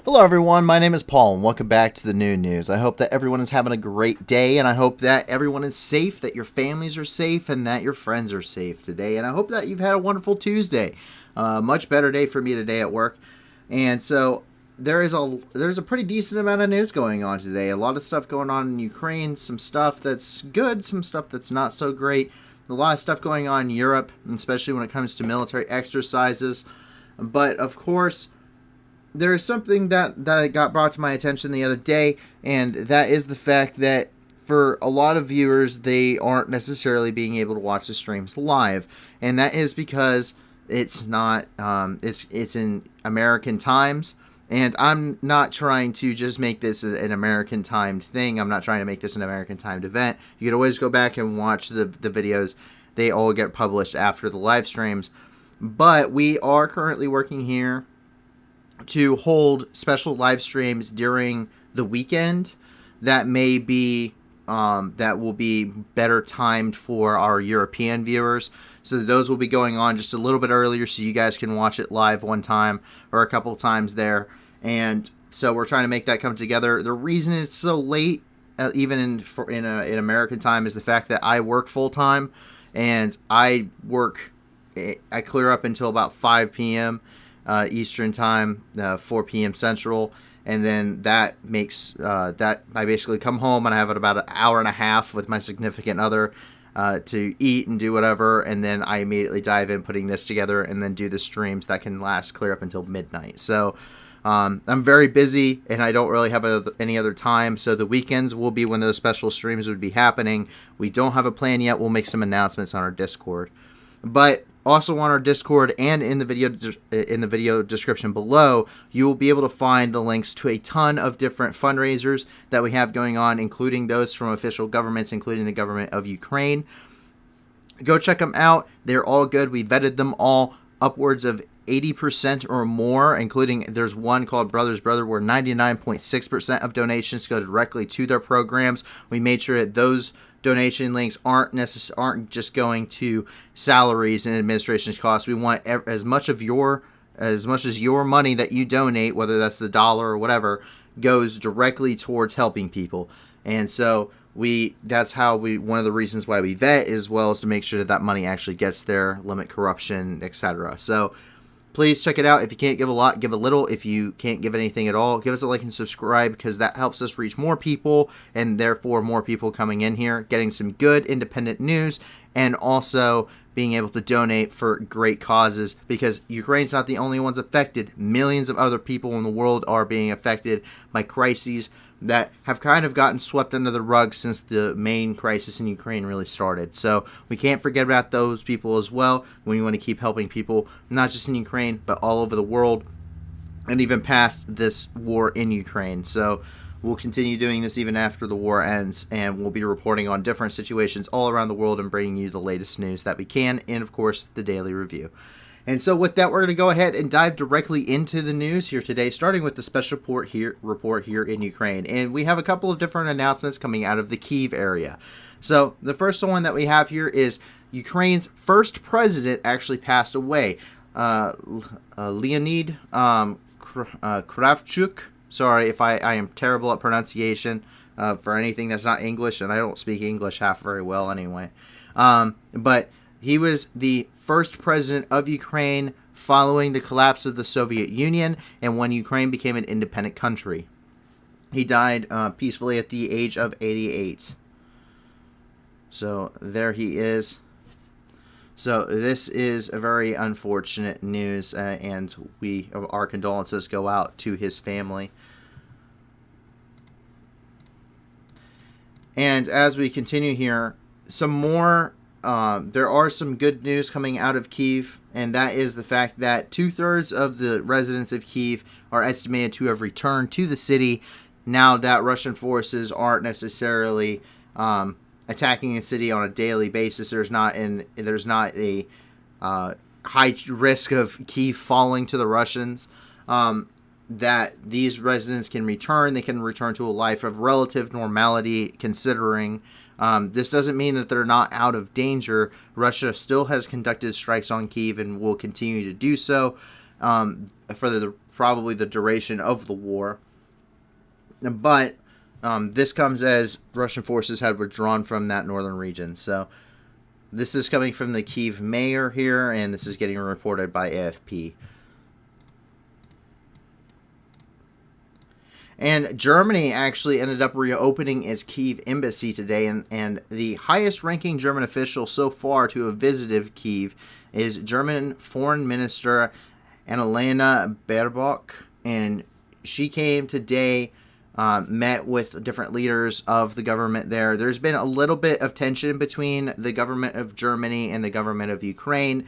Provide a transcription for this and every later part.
Hello everyone, my name is Paul and welcome back to the new news. I hope that everyone is having a great day and I hope that everyone is safe, that your families are safe, and that your friends are safe today. And I hope that you've had a wonderful Tuesday. Much better day for me today at work. And so there's a pretty decent amount of news going on today. A lot of stuff going on in Ukraine, some stuff that's good, some stuff that's not so great. A lot of stuff going on in Europe, especially when it comes to military exercises. But of course, there is something that got brought to my attention the other day, and that is the fact that for a lot of viewers, they aren't necessarily being able to watch the streams live, and that is because it's not it's in American times. And I'm not trying to just make this an American timed thing. I'm not trying to make this an American timed event. You can always go back and watch the videos. They all get published after the live streams. But we are currently working here to hold special live streams during the weekend that may be that will be better timed for our European viewers. So those will be going on just a little bit earlier so you guys can watch it live one time or a couple of times there. And so we're trying to make that come together. The reason it's so late, even in American time, is the fact that I work full time and I clear up until about 5 p.m. Eastern time, 4 p.m. Central, and then that makes that I basically come home and I have about an hour and a half with my significant other to eat and do whatever, and then I immediately dive in putting this together and then do the streams that can last clear up until midnight. So I'm very busy and I don't really have any other time, so the weekends will be when those special streams would be happening. We don't have a plan yet. We'll make some announcements on our Discord, but also on our Discord and in the video description below, you will be able to find the links to a ton of different fundraisers that we have going on, including those from official governments, including the government of Ukraine. Go check them out. They're all good. We vetted them all, upwards of 80% or more, including there's one called Brothers Brother where 99.6% of donations go directly to their programs. We made sure that those donation links aren't just going to salaries and administration costs. We want as much as your money that you donate, whether that's the dollar or whatever, goes directly towards helping people. And so that's how one of the reasons why we vet, as well as to make sure that money actually gets there, limit corruption, etc. So please check it out. If you can't give a lot, give a little. If you can't give anything at all, give us a like and subscribe, because that helps us reach more people and therefore more people coming in here, getting some good independent news, and also being able to donate for great causes, because Ukraine's not the only ones affected. Millions of other people in the world are being affected by crises that have kind of gotten swept under the rug since the main crisis in Ukraine really started. So we can't forget about those people as well when we want to keep helping people, not just in Ukraine, but all over the world, and even past this war in Ukraine. So we'll continue doing this even after the war ends, and we'll be reporting on different situations all around the world and bringing you the latest news that we can, and of course, the daily review. And so with that, we're going to go ahead and dive directly into the news here today, starting with the special report here in Ukraine. And we have a couple of different announcements coming out of the Kyiv area. So the first one that we have here is Ukraine's first president actually passed away. Leonid Kravchuk. Sorry if I am terrible at pronunciation for anything that's not English, and I don't speak English half very well anyway. But he was the first president of Ukraine following the collapse of the Soviet Union and when Ukraine became an independent country. He died peacefully at the age of 88. So there he is. So this is a very unfortunate news, and our condolences go out to his family. And as we continue here, there are some good news coming out of Kyiv, and that is the fact that 2/3 of the residents of Kyiv are estimated to have returned to the city now that Russian forces aren't necessarily attacking the city on a daily basis. There's not a high risk of Kyiv falling to the Russians. That these residents can return. They can return to a life of relative normality, considering this doesn't mean that they're not out of danger. Russia still has conducted strikes on Kyiv and will continue to do so for the probably the duration of the war. But this comes as Russian forces had withdrawn from that northern region. So this is coming from the Kyiv mayor here, and this is getting reported by AFP. And Germany actually ended up reopening its Kyiv embassy today, and the highest-ranking German official so far to have visited Kyiv is German Foreign Minister Annalena Baerbock, and she came today, met with different leaders of the government there. There's been a little bit of tension between the government of Germany and the government of Ukraine.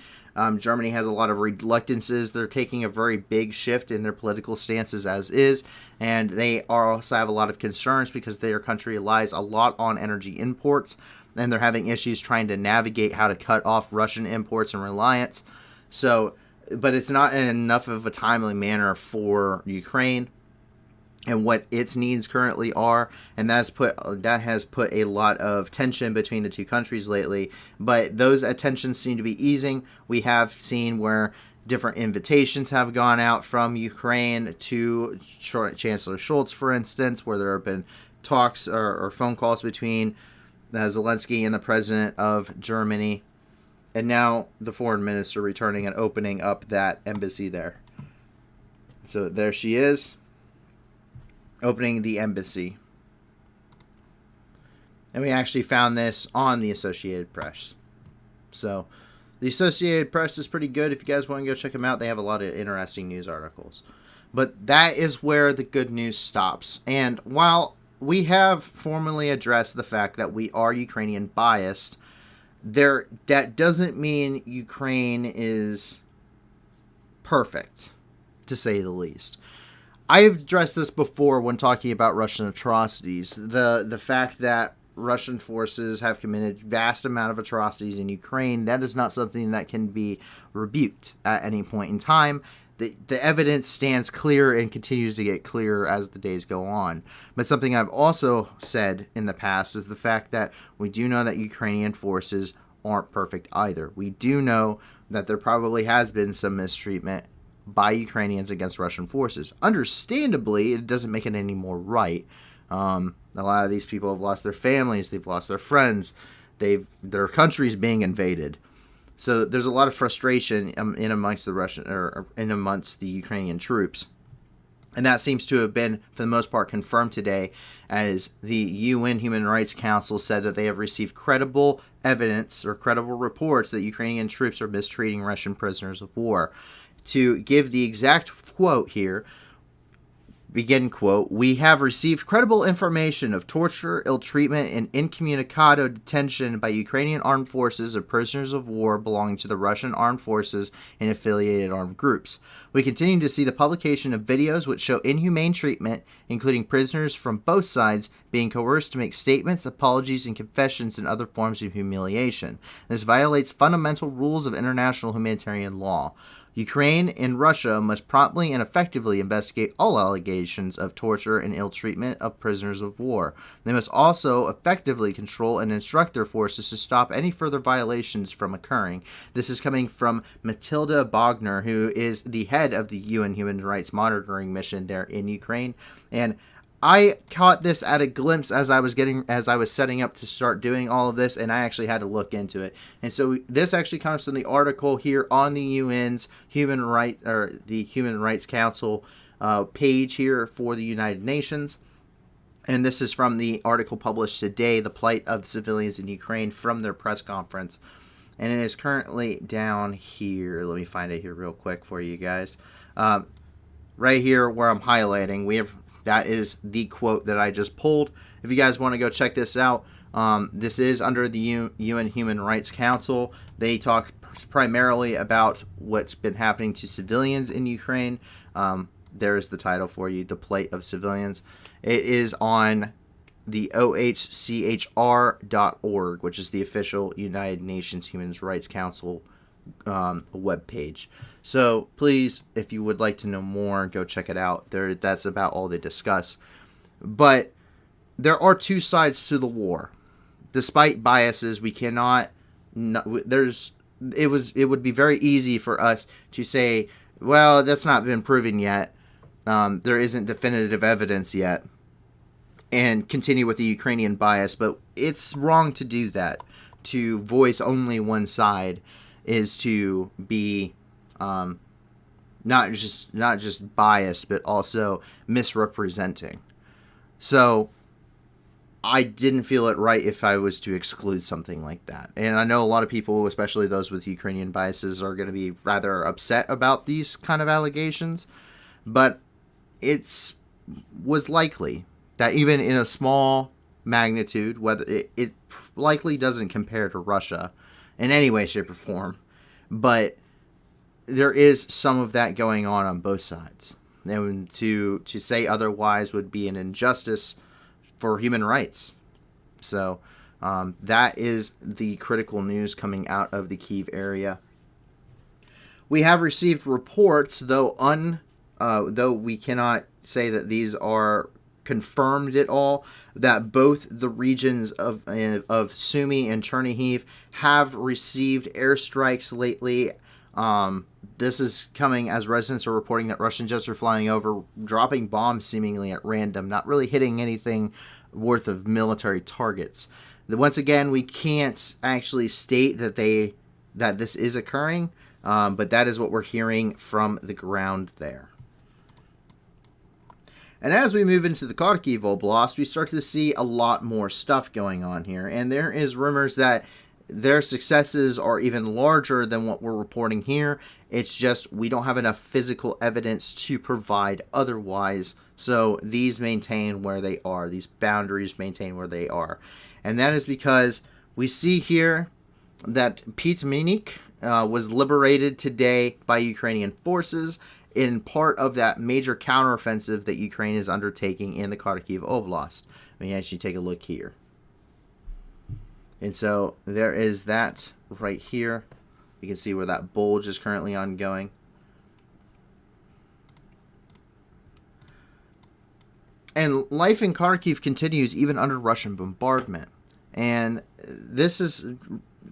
Germany has a lot of reluctances. They're taking a very big shift in their political stances as is, and they also have a lot of concerns because their country relies a lot on energy imports, and they're having issues trying to navigate how to cut off Russian imports and reliance. So, but it's not in enough of a timely manner for Ukraine and what its needs currently are, and that has put a lot of tension between the two countries lately. But those tensions seem to be easing. We have seen where different invitations have gone out from Ukraine to Chancellor Scholz, for instance, where there have been talks or phone calls between Zelensky and the president of Germany, and now the foreign minister returning and opening up that embassy there. So there she is, opening the embassy. And we actually found this on the Associated Press. So the Associated Press is pretty good. If you guys want to go check them out, they have a lot of interesting news articles. But that is where the good news stops. And while we have formally addressed the fact that we are Ukrainian biased, that doesn't mean Ukraine is perfect, to say the least. I've addressed this before when talking about Russian atrocities. The fact that Russian forces have committed vast amount of atrocities in Ukraine, that is not something that can be rebuked at any point in time. The evidence stands clear and continues to get clearer as the days go on. But something I've also said in the past is the fact that we do know that Ukrainian forces aren't perfect either. We do know that there probably has been some mistreatment by Ukrainians against Russian forces. Understandably, it doesn't make it any more right. A lot of these people have lost their families, they've lost their friends, their country's being invaded. So there's a lot of frustration in amongst the Ukrainian troops. And that seems to have been, for the most part, confirmed today, as the UN Human Rights Council said that they have received credible evidence or credible reports that Ukrainian troops are mistreating Russian prisoners of war. To give the exact quote here, begin quote, "We have received credible information of torture, ill treatment, and incommunicado detention by Ukrainian armed forces of prisoners of war belonging to the Russian armed forces and affiliated armed groups. We continue to see the publication of videos which show inhumane treatment, including prisoners from both sides being coerced to make statements, apologies, and confessions and other forms of humiliation. This violates fundamental rules of international humanitarian law. Ukraine and Russia must promptly and effectively investigate all allegations of torture and ill treatment of prisoners of war. They must also effectively control and instruct their forces to stop any further violations from occurring." This is coming from Matilda Bogner, who is the head of the UN Human Rights Monitoring Mission there in Ukraine. And I caught this at a glimpse as I was setting up to start doing all of this, and I actually had to look into it. And so this actually comes from the article here on the UN's the Human Rights Council page here for the United Nations. And this is from the article published today, "The Plight of Civilians in Ukraine," from their press conference. And it is currently down here. Let me find it here real quick for you guys. Right here where I'm highlighting, that is the quote that I just pulled. If you guys want to go check this out, this is under the UN Human Rights Council. They talk primarily about what's been happening to civilians in Ukraine. There's the title for you, "The Plight of Civilians." It is on the OHCHR.org, which is the official United Nations Human Rights Council webpage. So please, if you would like to know more, go check it out. That's about all they discuss. But there are two sides to the war. Despite biases, we cannot. It would be very easy for us to say Well, that's not been proven yet. There isn't definitive evidence yet. And continue with the Ukrainian bias, but it's wrong to do that. To voice only one side is to be not just biased, but also misrepresenting. So I didn't feel it right if I was to exclude something like that. And I know a lot of people, especially those with Ukrainian biases, are going to be rather upset about these kind of allegations. But it was likely that even in a small magnitude, whether it likely doesn't compare to Russia in any way, shape, or form, but there is some of that going on both sides. And to say otherwise would be an injustice for human rights. So that is the critical news coming out of the Kyiv area. We have received reports, though we cannot say that these are confirmed at all, that both the regions of Sumy and Chernihiv have received airstrikes lately. This is coming as residents are reporting that Russian jets are flying over, dropping bombs seemingly at random, not really hitting anything worth of military targets. Once again, we can't actually state that this is occurring, but that is what we're hearing from the ground there. And as we move into the Kharkiv Oblast, we start to see a lot more stuff going on here. And there is rumors that their successes are even larger than what we're reporting here. It's just we don't have enough physical evidence to provide otherwise. So these maintain where they are. These boundaries maintain where they are. And that is because we see here that Pitsminik was liberated today by Ukrainian forces in part of that major counteroffensive that Ukraine is undertaking in the Kharkiv Oblast. I mean, actually take a look here. And so there is that right here. You can see where that bulge is currently ongoing. And life in Kharkiv continues even under Russian bombardment. And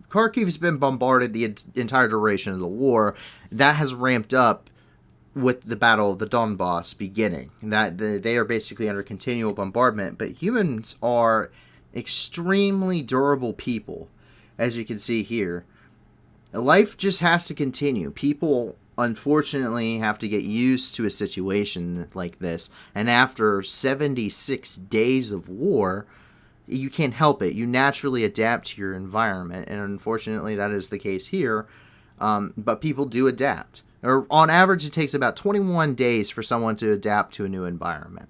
Kharkiv has been bombarded the entire duration of the war. That has ramped up with the Battle of the Donbass beginning. That they are basically under continual bombardment, but humans are extremely durable people, as you can see here. Life just has to continue. People, unfortunately, have to get used to a situation like this, and after 76 days of war, you can't help it. You naturally adapt to your environment, and unfortunately that is the case here, but people do adapt. Or on average, it takes about 21 days for someone to adapt to a new environment.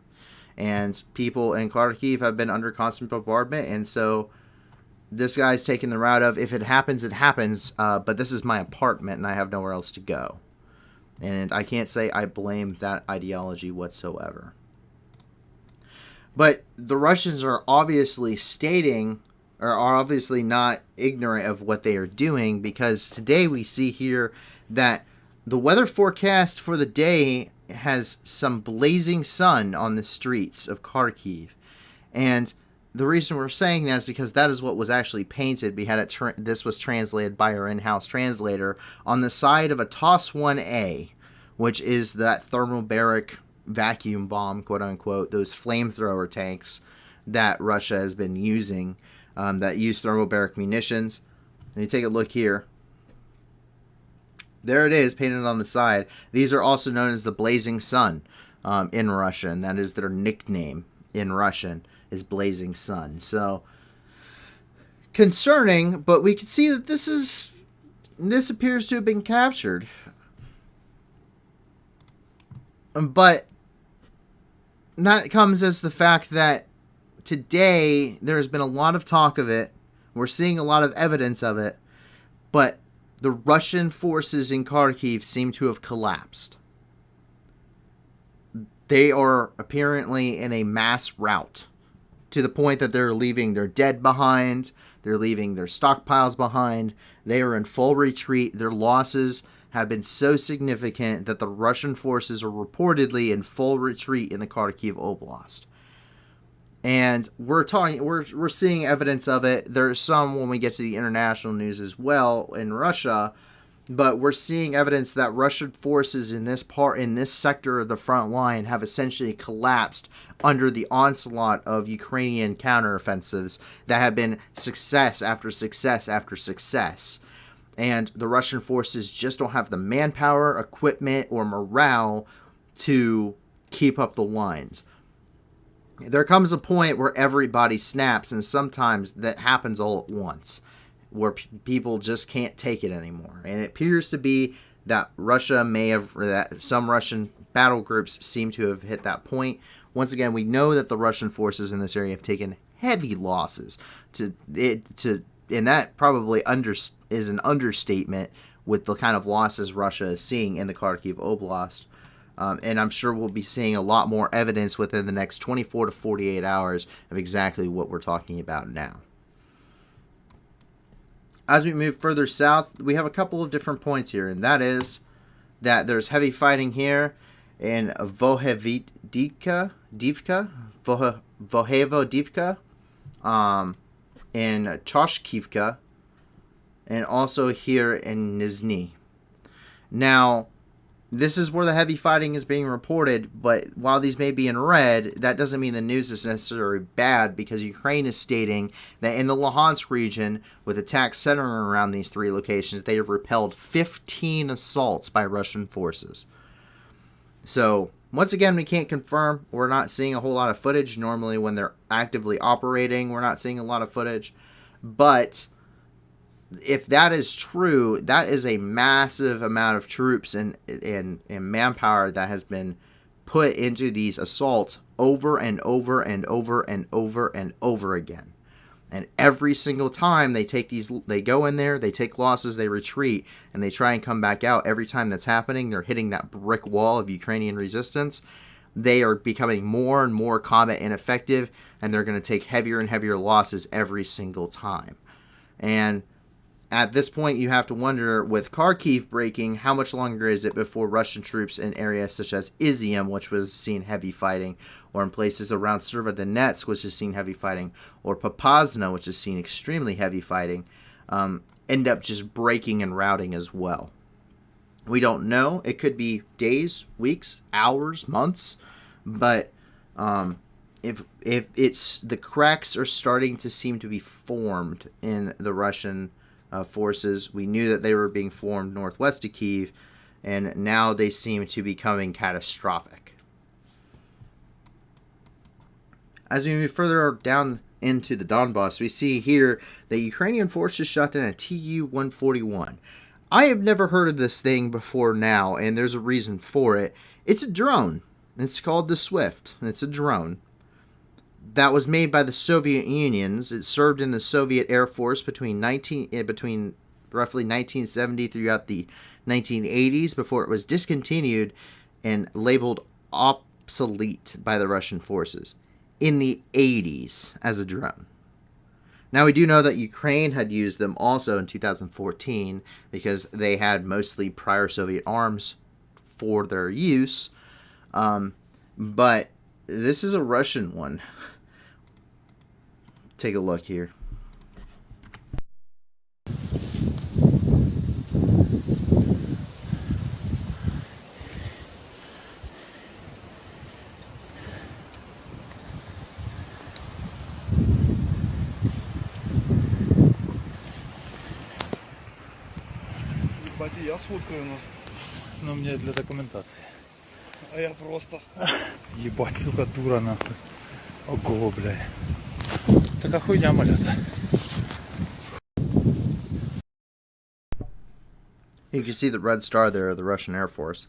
And people in Kharkiv have been under constant bombardment, and so this guy's taking the route of, if it happens, it happens, but this is my apartment and I have nowhere else to go. And I can't say I blame that ideology whatsoever. But the Russians are obviously are obviously not ignorant of what they are doing, because today we see here that the weather forecast for the day has some blazing sun on the streets of Kharkiv. And the reason we're saying that is because that is what was actually painted. We had this was translated by our in-house translator on the side of a TOS-1A, which is that thermobaric vacuum bomb, quote unquote, those flamethrower tanks that Russia has been using, that use thermobaric munitions. And you take a look here. There it is, painted on the side. These are also known as the Blazing Sun in Russian. That is their nickname in Russian, is Blazing Sun. So, concerning, but we can see that this appears to have been captured. But that comes as the fact that today there has been a lot of talk of it. We're seeing a lot of evidence of it. But the Russian forces in Kharkiv seem to have collapsed. They are apparently in a mass rout, to the point that they're leaving their dead behind. They're leaving their stockpiles behind. They are in full retreat. Their losses have been so significant that the Russian forces are reportedly in full retreat in the Kharkiv Oblast. And we're seeing evidence of it. There's some when we get to the international news as well in Russia but we're seeing evidence that Russian forces in this sector of the front line have essentially collapsed under the onslaught of Ukrainian counteroffensives that have been success after success after success. And the Russian forces just don't have the manpower, equipment, or morale to keep up the lines. There comes a point where everybody snaps, and sometimes that happens all at once, where people just can't take it anymore. And it appears to be that that some Russian battle groups seem to have hit that point. Once again, we know that the Russian forces in this area have taken heavy losses. And that probably is an understatement with the kind of losses Russia is seeing in the Kharkiv Oblast. And I'm sure we'll be seeing a lot more evidence within the next 24 to 48 hours of exactly what we're talking about now. As we move further south, we have a couple of different points here, and that is that there's heavy fighting here in Vohevodivka, in Choshkivka, and also here in Nizhny. Now, this is where the heavy fighting is being reported, but while these may be in red, that doesn't mean the news is necessarily bad, because Ukraine is stating that in the Luhansk region, with attacks centering around these three locations, they have repelled 15 assaults by Russian forces. So, once again, we can't confirm. We're not seeing a whole lot of footage. Normally, when they're actively operating, we're not seeing a lot of footage. But if that is true, that is a massive amount of troops and manpower that has been put into these assaults over and over and over and over and over again. And every single time they go in there, they take losses, they retreat, and they try and come back out. Every time that's happening, they're hitting that brick wall of Ukrainian resistance. They are becoming more and more combat ineffective, and they're going to take heavier and heavier losses every single time. And at this point, you have to wonder, with Kharkiv breaking, how much longer is it before Russian troops in areas such as Izium, which was seen heavy fighting, or in places around Severodonetsk, which has seen heavy fighting, or Popasna, which has seen extremely heavy fighting, end up just breaking and routing as well. We don't know. It could be days, weeks, hours, months, but if it's the cracks are starting to seem to be formed in the Russian forces. We knew that they were being formed northwest of Kiev, and now they seem to be becoming catastrophic. As we move further down into the Donbass, we see here that Ukrainian forces shot down a Tu-141. I have never heard of this thing before now, and there's a reason for it. It's a drone. It's called the Swift. It's a drone that was made by the Soviet Union. It served in the Soviet Air Force between roughly 1970 throughout the 1980s before it was discontinued and labeled obsolete by the Russian forces in the 80s as a drone. Now, we do know that Ukraine had used them also in 2014 because they had mostly prior Soviet arms for their use, but this is a Russian one. Take a look here. Я сфоткаю нас. Ну, мне для документации. А я просто. Ебать, сука, дура нахуй. Ого, блядь. Такая хуйня, малята. You can see the red star there of the Russian Air Force.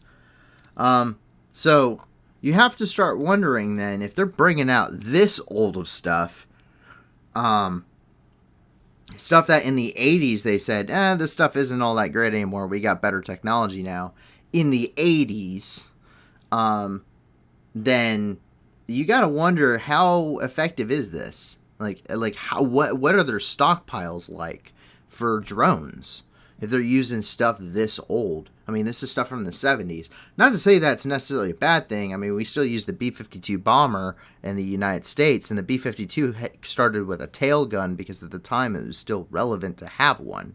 So you have to start wondering then, if they're bringing out this old of stuff, stuff that in the 80s they said, this stuff isn't all that great anymore, we got better technology now. In the 80s, then you got to wonder, how effective is this? Like how what are their stockpiles like for drones if they're using stuff this old? I mean, this is stuff from the 70s. Not to say that's necessarily a bad thing. I mean, we still use the B-52 bomber in the United States, and the B-52 started with a tail gun because at the time it was still relevant to have one.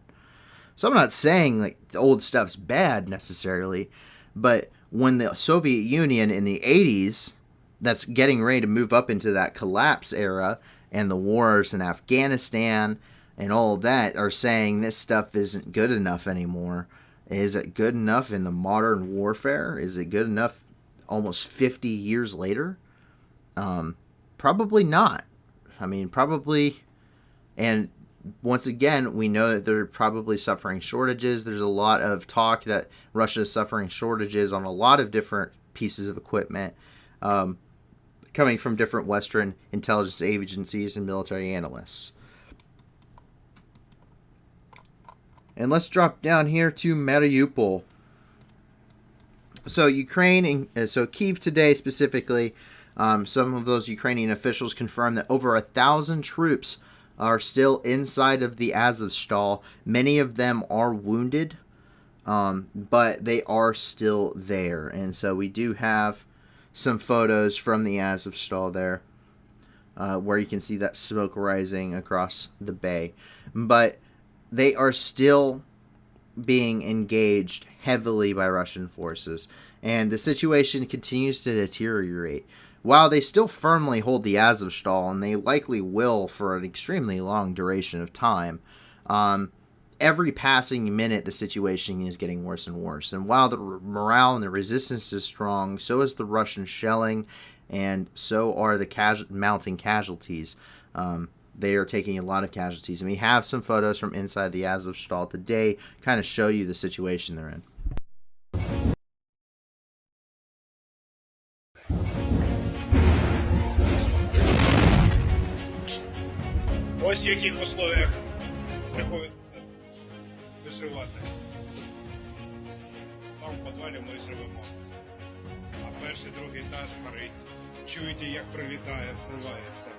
So I'm not saying like the old stuff's bad necessarily, but when the Soviet Union in the 80s, that's getting ready to move up into that collapse era, and the wars in Afghanistan and all of that are saying this stuff isn't good enough anymore. Is it good enough in the modern warfare? Is it good enough almost 50 years later? Probably not. I mean, probably. And once again, we know that they're probably suffering shortages. There's a lot of talk that Russia is suffering shortages on a lot of different pieces of equipment, coming from different Western intelligence agencies and military analysts. And let's drop down here to Mariupol. So Ukraine, so Kyiv today specifically, some of those Ukrainian officials confirmed that over 1,000 troops are still inside of the Azovstal. Many of them are wounded, but they are still there. And so we do have some photos from the Azovstal there, where you can see that smoke rising across the bay. But they are still being engaged heavily by Russian forces, and the situation continues to deteriorate. While they still firmly hold the Azovstal, and they likely will for an extremely long duration of time, every passing minute the situation is getting worse and worse. And while the morale and the resistance is strong, so is the Russian shelling, and so are the mounting casualties. They are taking a lot of casualties. And we have some photos from inside the Azovstal today, kind of show you the situation they're in. Ось в яких условиях приходиться виживати. Там в підвалі ми живемо. А перший, другий етаж горить. Чуєте, як прилітає, взривається.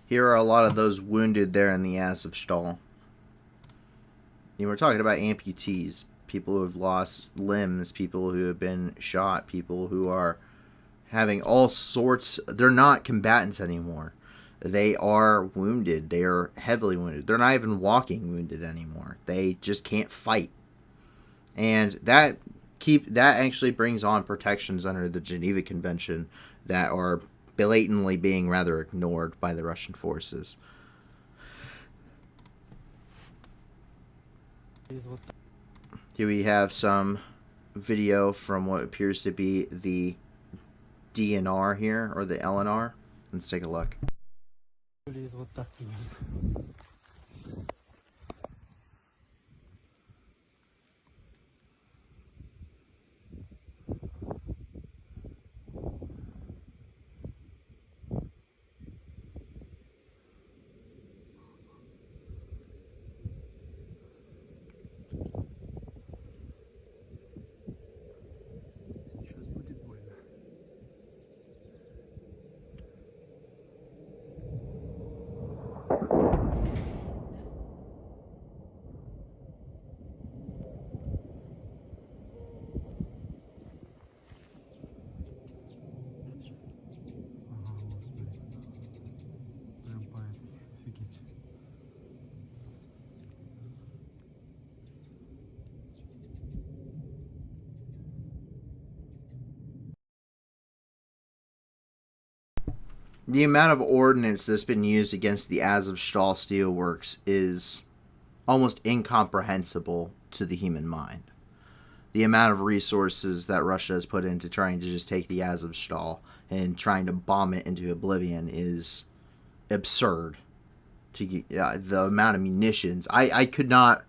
Here are a lot of those wounded there in the Azovstal. You were talking about amputees, people who have lost limbs, people who have been shot, people who are having all sorts. They're not combatants anymore. They are wounded. They are heavily wounded. They're not even walking wounded anymore. They just can't fight. And that actually brings on protections under the Geneva Convention that are blatantly being rather ignored by the Russian forces. Here we have some video from what appears to be the DNR here, or the LNR. Let's take a look. The amount of ordnance that's been used against the Azovstal steelworks is almost incomprehensible to the human mind. The amount of resources that Russia has put into trying to just take the Azovstal and trying to bomb it into oblivion is absurd. The amount of munitions, I cannot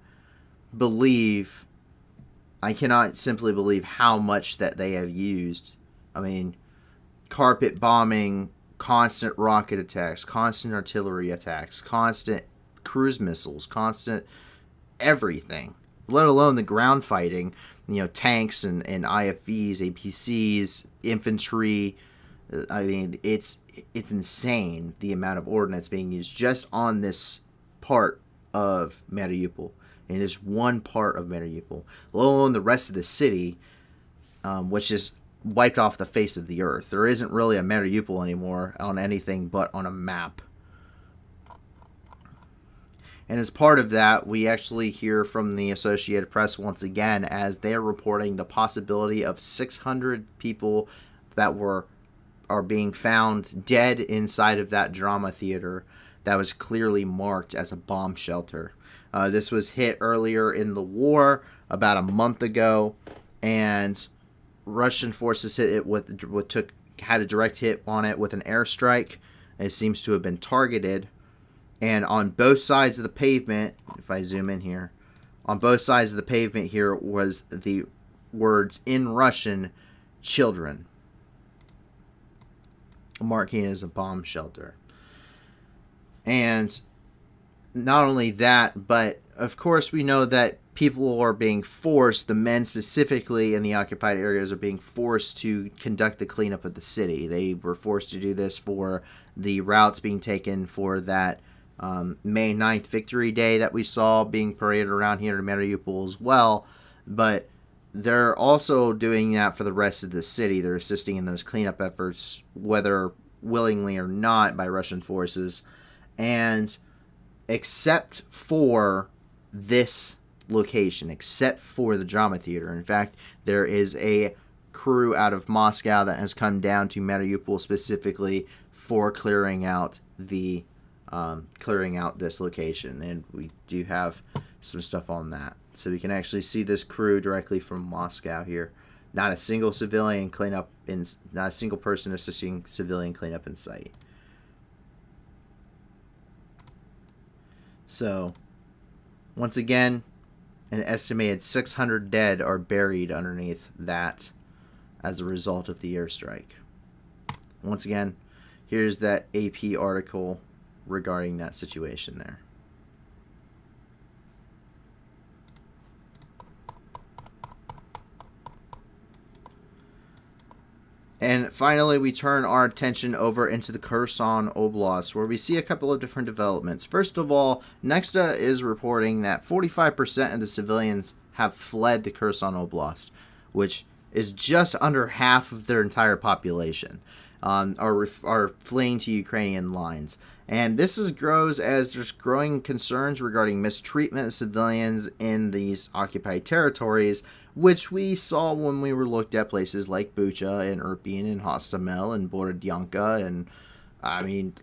simply believe how much that they have used. I mean, carpet bombing, constant rocket attacks, constant artillery attacks, constant cruise missiles, constant everything, let alone the ground fighting, tanks and IFVs, APCs, infantry. I mean, it's insane the amount of ordnance being used just on this part of Mariupol, in this one part of Mariupol, let alone the rest of the city, which is wiped off the face of the earth. There isn't really a Mariupol anymore on anything but on a map. And as part of that, we actually hear from the Associated Press once again as they're reporting the possibility of 600 people that are being found dead inside of that drama theater that was clearly marked as a bomb shelter. This was hit earlier in the war, about a month ago, and Russian forces hit it had a direct hit on it with an airstrike. It seems to have been targeted. And on both sides of the pavement, if I zoom in here, on both sides of the pavement here was the words in Russian, children, marking it as a bomb shelter. And not only that, but of course we know that people are being forced, the men specifically in the occupied areas are being forced to conduct the cleanup of the city. They were forced to do this for the routes being taken for that May 9th Victory Day that we saw being paraded around here in Mariupol as well. But they're also doing that for the rest of the city. They're assisting in those cleanup efforts, whether willingly or not, by Russian forces. And except for this location, except for the drama theater. In fact, there is a crew out of Moscow that has come down to Mariupol specifically for clearing out this location, and we do have some stuff on that, so we can actually see this crew directly from Moscow here. Not a single civilian cleanup not a single person assisting civilian cleanup in sight. So, once again, an estimated 600 dead are buried underneath that as a result of the airstrike. Once again, here's that AP article regarding that situation there. And finally, we turn our attention over into the Kherson Oblast, where we see a couple of different developments. First of all, Nexta is reporting that 45% of the civilians have fled the Kherson Oblast, which is just under half of their entire population, are fleeing to Ukrainian lines. And this grows as there's growing concerns regarding mistreatment of civilians in these occupied territories, which we saw when we were looked at places like Bucha and Irpin and Hostomel and Borodyanka. And, I mean,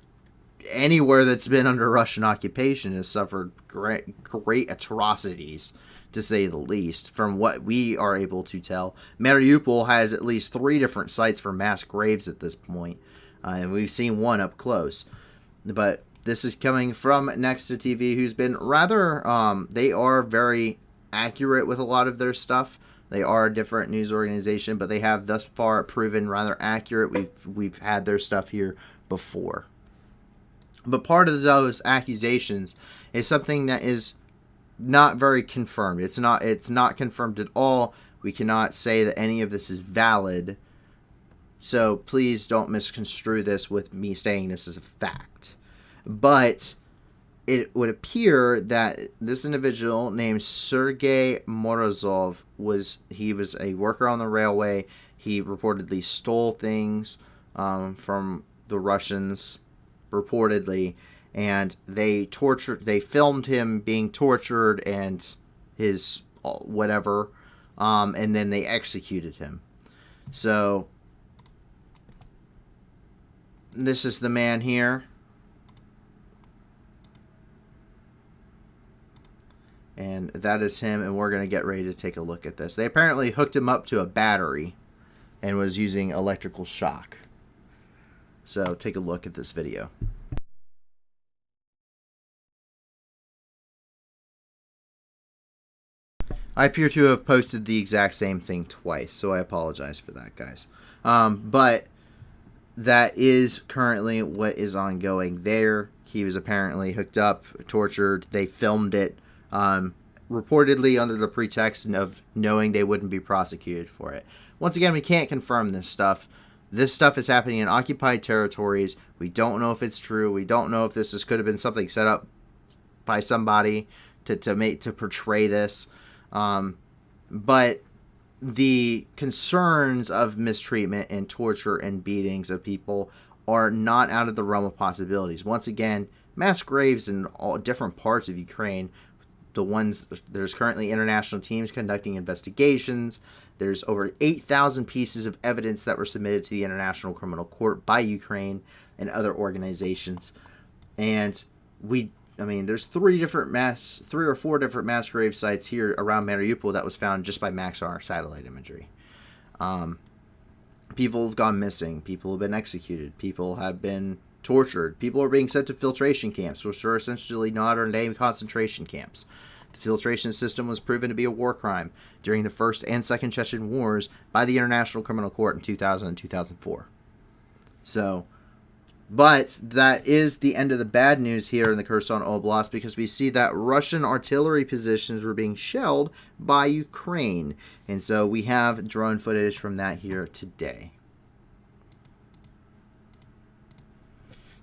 anywhere that's been under Russian occupation has suffered great atrocities, to say the least, from what we are able to tell. Mariupol has at least 3 different sites for mass graves at this point, and we've seen one up close. But this is coming from Nexta TV, who's been rather, they are very accurate with a lot of their stuff. They are a different news organization, but they have thus far proven rather accurate. We've had their stuff here before. But part of those accusations is something that is not very confirmed. It's not confirmed at all. We cannot say that any of this is valid. So please don't misconstrue this with me saying this is a fact. But it would appear that this individual named Serguei Morozov was a worker on the railway. He reportedly stole things from the Russians, reportedly, and they filmed him being tortured and his whatever, and then they executed him. So this is the man here. And that is him, and we're going to get ready to take a look at this. They apparently hooked him up to a battery and was using electrical shock. So take a look at this video. I appear to have posted the exact same thing twice, so I apologize for that, guys. But that is currently what is ongoing there. He was apparently hooked up, tortured. They filmed it. Reportedly under the pretext of knowing they wouldn't be prosecuted for it. Once again, we can't confirm this stuff. This stuff is happening in occupied territories. We don't know if it's true. We don't know if this could have been something set up by somebody to portray this. But the concerns of mistreatment and torture and beatings of people are not out of the realm of possibilities. Once again, mass graves in all different parts of Ukraine. There's currently international teams conducting investigations. There's over 8,000 pieces of evidence that were submitted to the International Criminal Court by Ukraine and other organizations. And there's three or four different mass grave sites here around Mariupol that was found just by Maxar satellite imagery. People have gone missing. People have been executed. People have been tortured. People are being sent to filtration camps, which are essentially modern-day concentration camps. The filtration system was proven to be a war crime during the First and Second Chechen Wars by the International Criminal Court in 2000 and 2004. But that is the end of the bad news here in the Kherson Oblast, because we see that Russian artillery positions were being shelled by Ukraine. And so we have drone footage from that here today.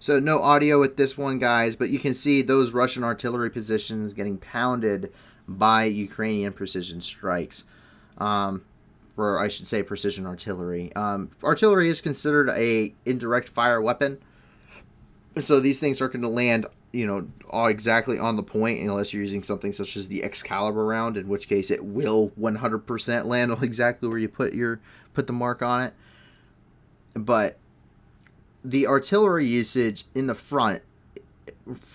So no audio with this one, guys, but you can see those Russian artillery positions getting pounded by Ukrainian precision strikes. Or I should say precision artillery. Artillery is considered a indirect fire weapon. So these things aren't going to land, all exactly on the point unless you're using something such as the Excalibur round, in which case it will 100% land on exactly where you put the mark on it. But the artillery usage in the front,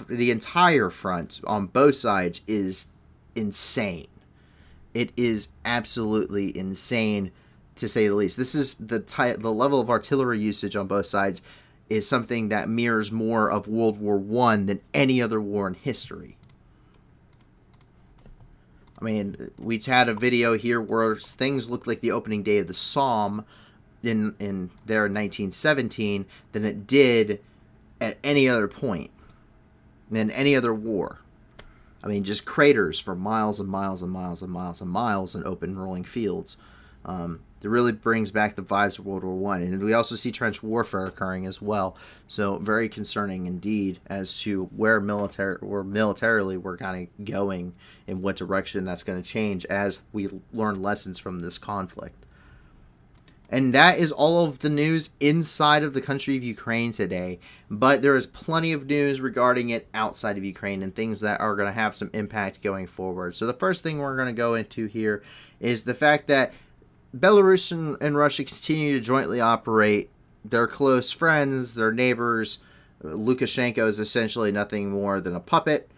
the entire front on both sides, is insane. It is absolutely insane, to say the least. This is the level of artillery usage on both sides is something that mirrors more of World War I than any other war in history. I mean, we had a video here where things looked like the opening day of the Somme in 1917 than it did at any other point in any other war. I mean, just craters for miles and miles and miles and miles and miles in open rolling fields. It really brings back the vibes of World War I. And we also see trench warfare occurring as well. So very concerning indeed as to where militarily we're kind of going, in what direction that's going to change as we learn lessons from this conflict. And that is all of the news inside of the country of Ukraine today. But there is plenty of news regarding it outside of Ukraine and things that are going to have some impact going forward. So the first thing we're going to go into here is the fact that Belarus and Russia continue to jointly operate. They're close friends, they're neighbors. Lukashenko is essentially nothing more than a puppet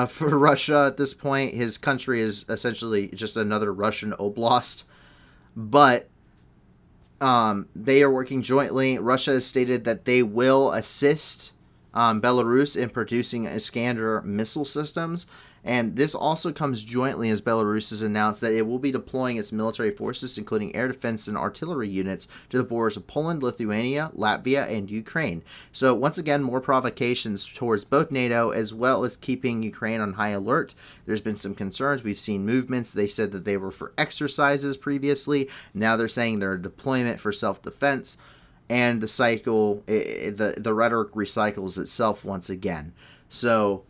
for Russia at this point. His country is essentially just another Russian oblast. But they are working jointly. Russia has stated that they will assist Belarus in producing Iskander missile systems. And this also comes jointly as Belarus has announced that it will be deploying its military forces, including air defense and artillery units, to the borders of Poland, Lithuania, Latvia, and Ukraine. So once again, more provocations towards both NATO as well as keeping Ukraine on high alert. There's been some concerns. We've seen movements. They said that they were for exercises previously. Now they're saying they're a deployment for self-defense. And the cycle, the rhetoric recycles itself once again. So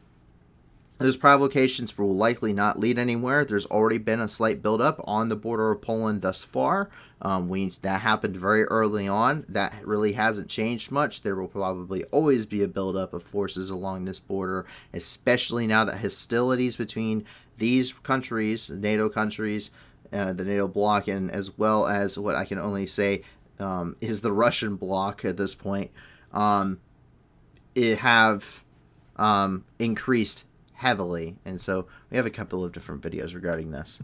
those provocations will likely not lead anywhere. There's already been a slight buildup on the border of Poland thus far. That happened very early on. That really hasn't changed much. There will probably always be a buildup of forces along this border, especially now that hostilities between these countries, NATO countries, the NATO bloc, and as well as what I can only say is the Russian bloc at this point, have increased heavily. And so we have a couple of different videos regarding this.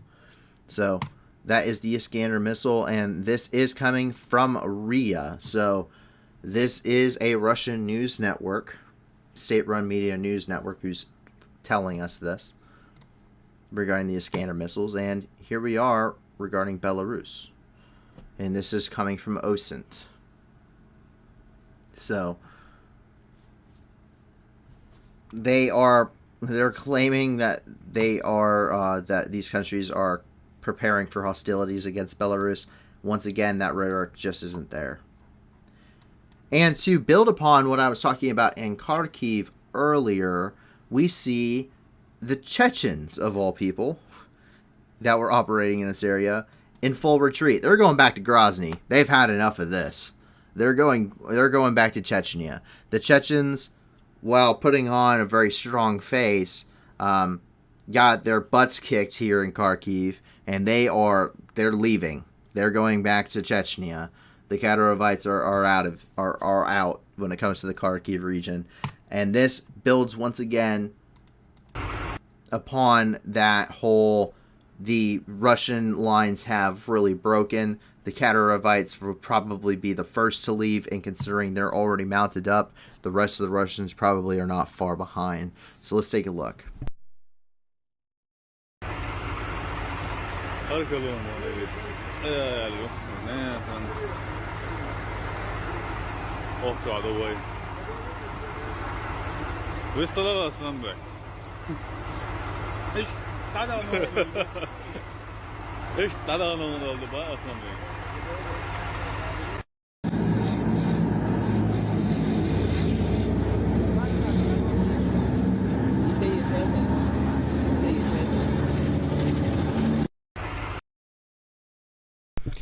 So that is the Iskander missile, and this is coming from RIA. So this is a Russian news network, state-run media news network, who's telling us this regarding the Iskander missiles. And here we are regarding Belarus, and this is coming from OSINT. So they're claiming that that these countries are preparing for hostilities against Belarus. Once again, that rhetoric just isn't there. And to build upon what I was talking about in Kharkiv earlier, we see the Chechens, of all people, that were operating in this area, in full retreat. They're going back to Grozny. They've had enough of this. They're going back to Chechnya. The Chechens, while putting on a very strong face, got their butts kicked here in Kharkiv, and they're leaving. They're going back to Chechnya. The KHARKIVites are out when it comes to the Kharkiv region, and this builds once again upon that whole the Russian lines have really broken. The KHARKIVites will probably be the first to leave, and considering they're already mounted up, the rest of the Russians probably are not far behind. So let's take a look.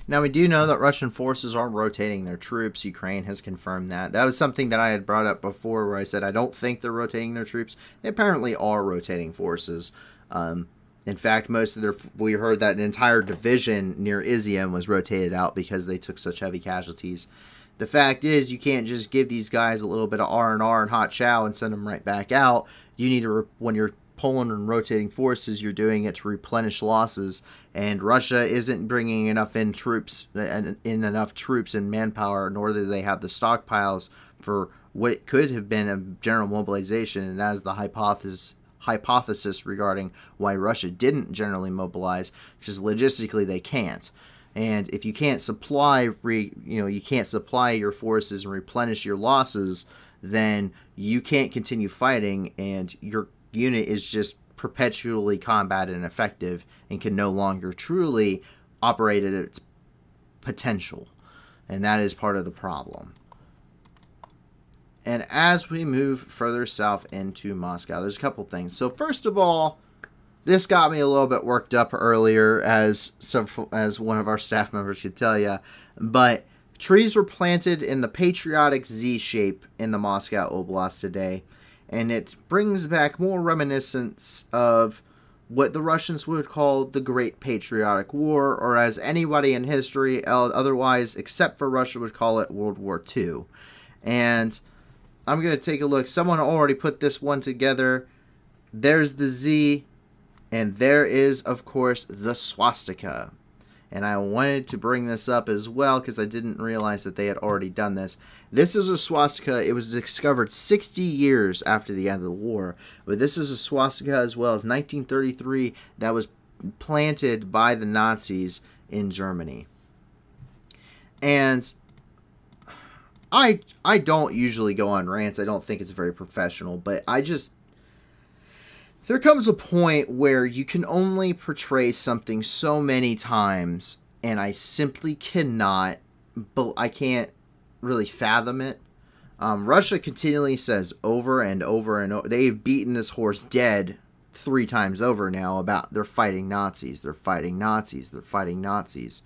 Now, we do know that Russian forces are rotating their troops. Ukraine has confirmed that. That was something that I had brought up before where I said I don't think they're rotating their troops. They apparently are rotating forces. In fact, we heard that an entire division near Izium was rotated out because they took such heavy casualties. The fact is, you can't just give these guys a little bit of R&R and hot chow and send them right back out. You need to, when you're pulling and rotating forces, you're doing it to replenish losses, and Russia isn't bringing enough troops and manpower, nor do they have the stockpiles for what could have been a general mobilization, and that is the hypothesis regarding why Russia didn't generally mobilize, because logistically they can't. And if you can't supply your forces and replenish your losses, then you can't continue fighting, and your unit is just perpetually combat ineffective and can no longer truly operate at its potential. And that is part of the problem. And as we move further south into Moscow, there's a couple things. So first of all, this got me a little bit worked up earlier, as one of our staff members could tell you. But trees were planted in the patriotic Z shape in the Moscow Oblast today. And it brings back more reminiscence of what the Russians would call the Great Patriotic War, or as anybody in history otherwise except for Russia would call it, World War II. And I'm going to take a look. Someone already put this one together. There's the Z, and there is, of course, the swastika. And I wanted to bring this up as well because I didn't realize that they had already done this. This is a swastika. It was discovered 60 years after the end of the war. But this is a swastika as well as 1933 that was planted by the Nazis in Germany. And I don't usually go on rants. I don't think it's very professional. But there comes a point where you can only portray something so many times, and I simply cannot, but I can't really fathom it. Russia continually says over and over and over, they've beaten this horse dead 3 times over now about they're fighting Nazis, they're fighting Nazis, they're fighting Nazis.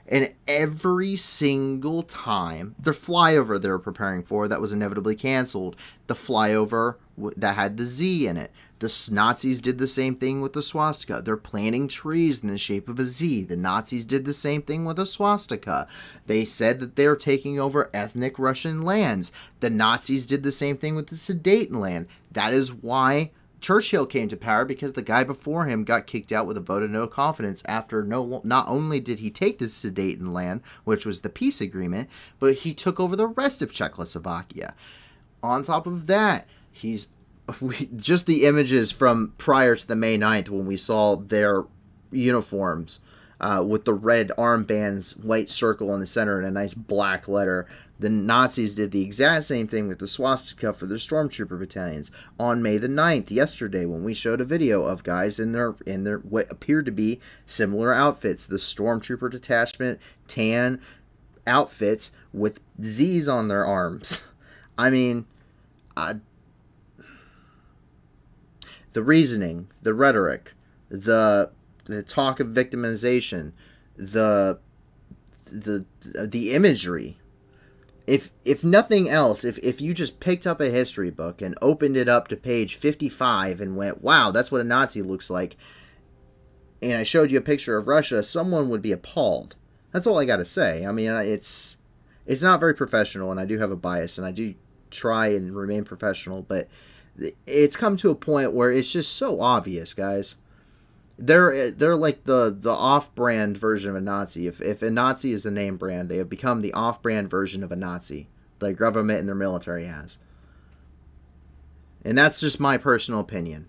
And every single time, their flyover they were preparing for, that was inevitably canceled. The flyover that had the Z in it. The Nazis did the same thing with the swastika. They're planting trees in the shape of a Z. The Nazis did the same thing with a swastika. They said that they're taking over ethnic Russian lands. The Nazis did the same thing with the Sudetenland. That is why Churchill came to power, because the guy before him got kicked out with a vote of no confidence after not only did he take the Sudetenland, which was the peace agreement, but he took over the rest of Czechoslovakia. On top of that, just the images from prior to the May 9th when we saw their uniforms with the red armbands, white circle in the center, and a nice black letter. The Nazis did the exact same thing with the swastika for their stormtrooper battalions. On May the 9th, yesterday, when we showed a video of guys in their what appeared to be similar outfits, the stormtrooper detachment tan outfits with Z's on their arms. I mean, the reasoning, the rhetoric, the talk of victimization, the the imagery. If nothing else, if you just picked up a history book and opened it up to page 55 and went, wow, that's what a Nazi looks like, and I showed you a picture of Russia, someone would be appalled. That's all I got to say. I mean, it's not very professional, and I do have a bias, and I do try and remain professional, but it's come to a point where it's just so obvious, guys. They're like the off-brand version of a Nazi. If a Nazi is a name brand, they have become the off-brand version of a Nazi. The government and their military has. And that's just my personal opinion.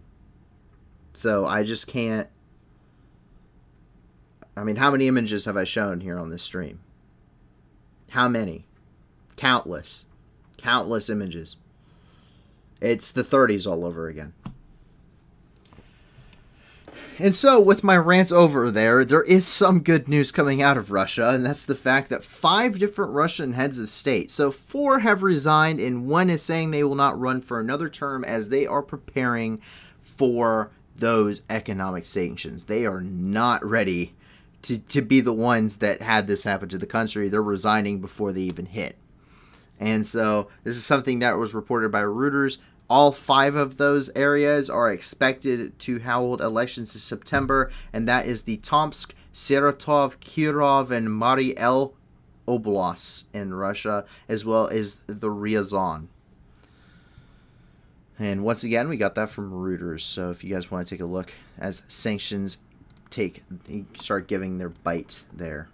So I just can't... I mean, how many images have I shown here on this stream? How many? Countless. Countless images. It's the 30s all over again. And so, with my rant over there is some good news coming out of Russia, and that's the fact that 5 different Russian heads of state, so 4 have resigned, and 1 is saying they will not run for another term as they are preparing for those economic sanctions. They are not ready to be the ones that had this happen to the country. They're resigning before they even hit. And so, this is something that was reported by Reuters. All 5 of those areas are expected to hold elections in September, and that is the Tomsk, Saratov, Kirov, and Mariupol oblasts in Russia, as well as the Ryazan. And once again, we got that from Reuters, so if you guys want to take a look as sanctions start giving their bite there.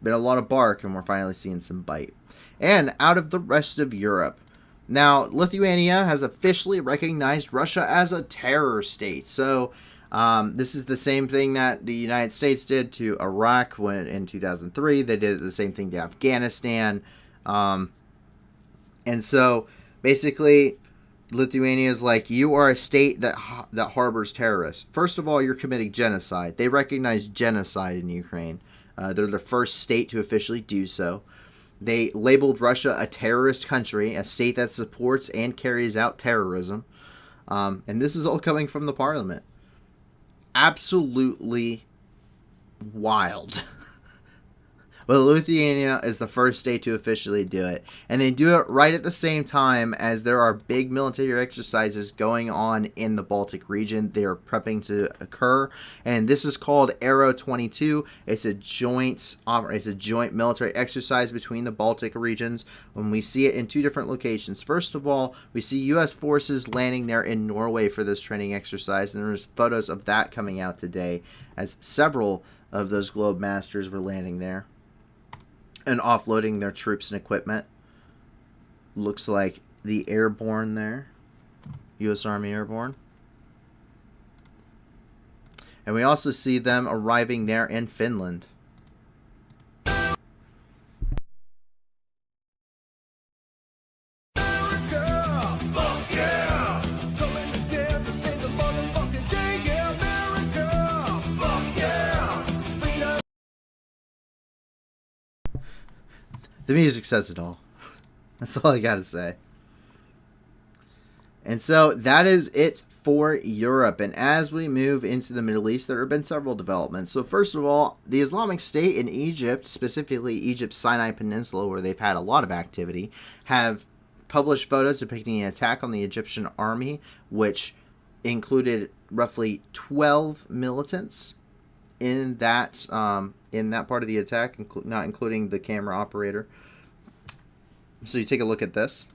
Been a lot of bark, and we're finally seeing some bite. And out of the rest of Europe, now, Lithuania has officially recognized Russia as a terror state. So, this is the same thing that the United States did to Iraq in 2003. They did the same thing to Afghanistan. And so, basically, Lithuania is like, you are a state that harbors terrorists. First of all, you're committing genocide. They recognize genocide in Ukraine. They're the first state to officially do so. They labeled Russia a terrorist country, a state that supports and carries out terrorism. And this is all coming from the parliament. Absolutely wild. But Lithuania is the first state to officially do it. And they do it right at the same time as there are big military exercises going on in the Baltic region. They are prepping to occur. And this is called Arrow 22. It's a joint military exercise between the Baltic regions. When we see it in 2 different locations. First of all, we see U.S. forces landing there in Norway for this training exercise. And there's photos of that coming out today as several of those Globe Masters were landing there and offloading their troops and equipment. Looks like the Airborne there. U.S. Army Airborne. And we also see them arriving there in Finland. The music says it all. That's all I gotta say. And so that is it for Europe. And as we move into the Middle East, there have been several developments. So first of all, the Islamic State in Egypt, specifically Egypt's Sinai Peninsula, where they've had a lot of activity, have published photos depicting an attack on the Egyptian army, which included roughly 12 militants in that part of the attack, not including the camera operator. So you take a look at this.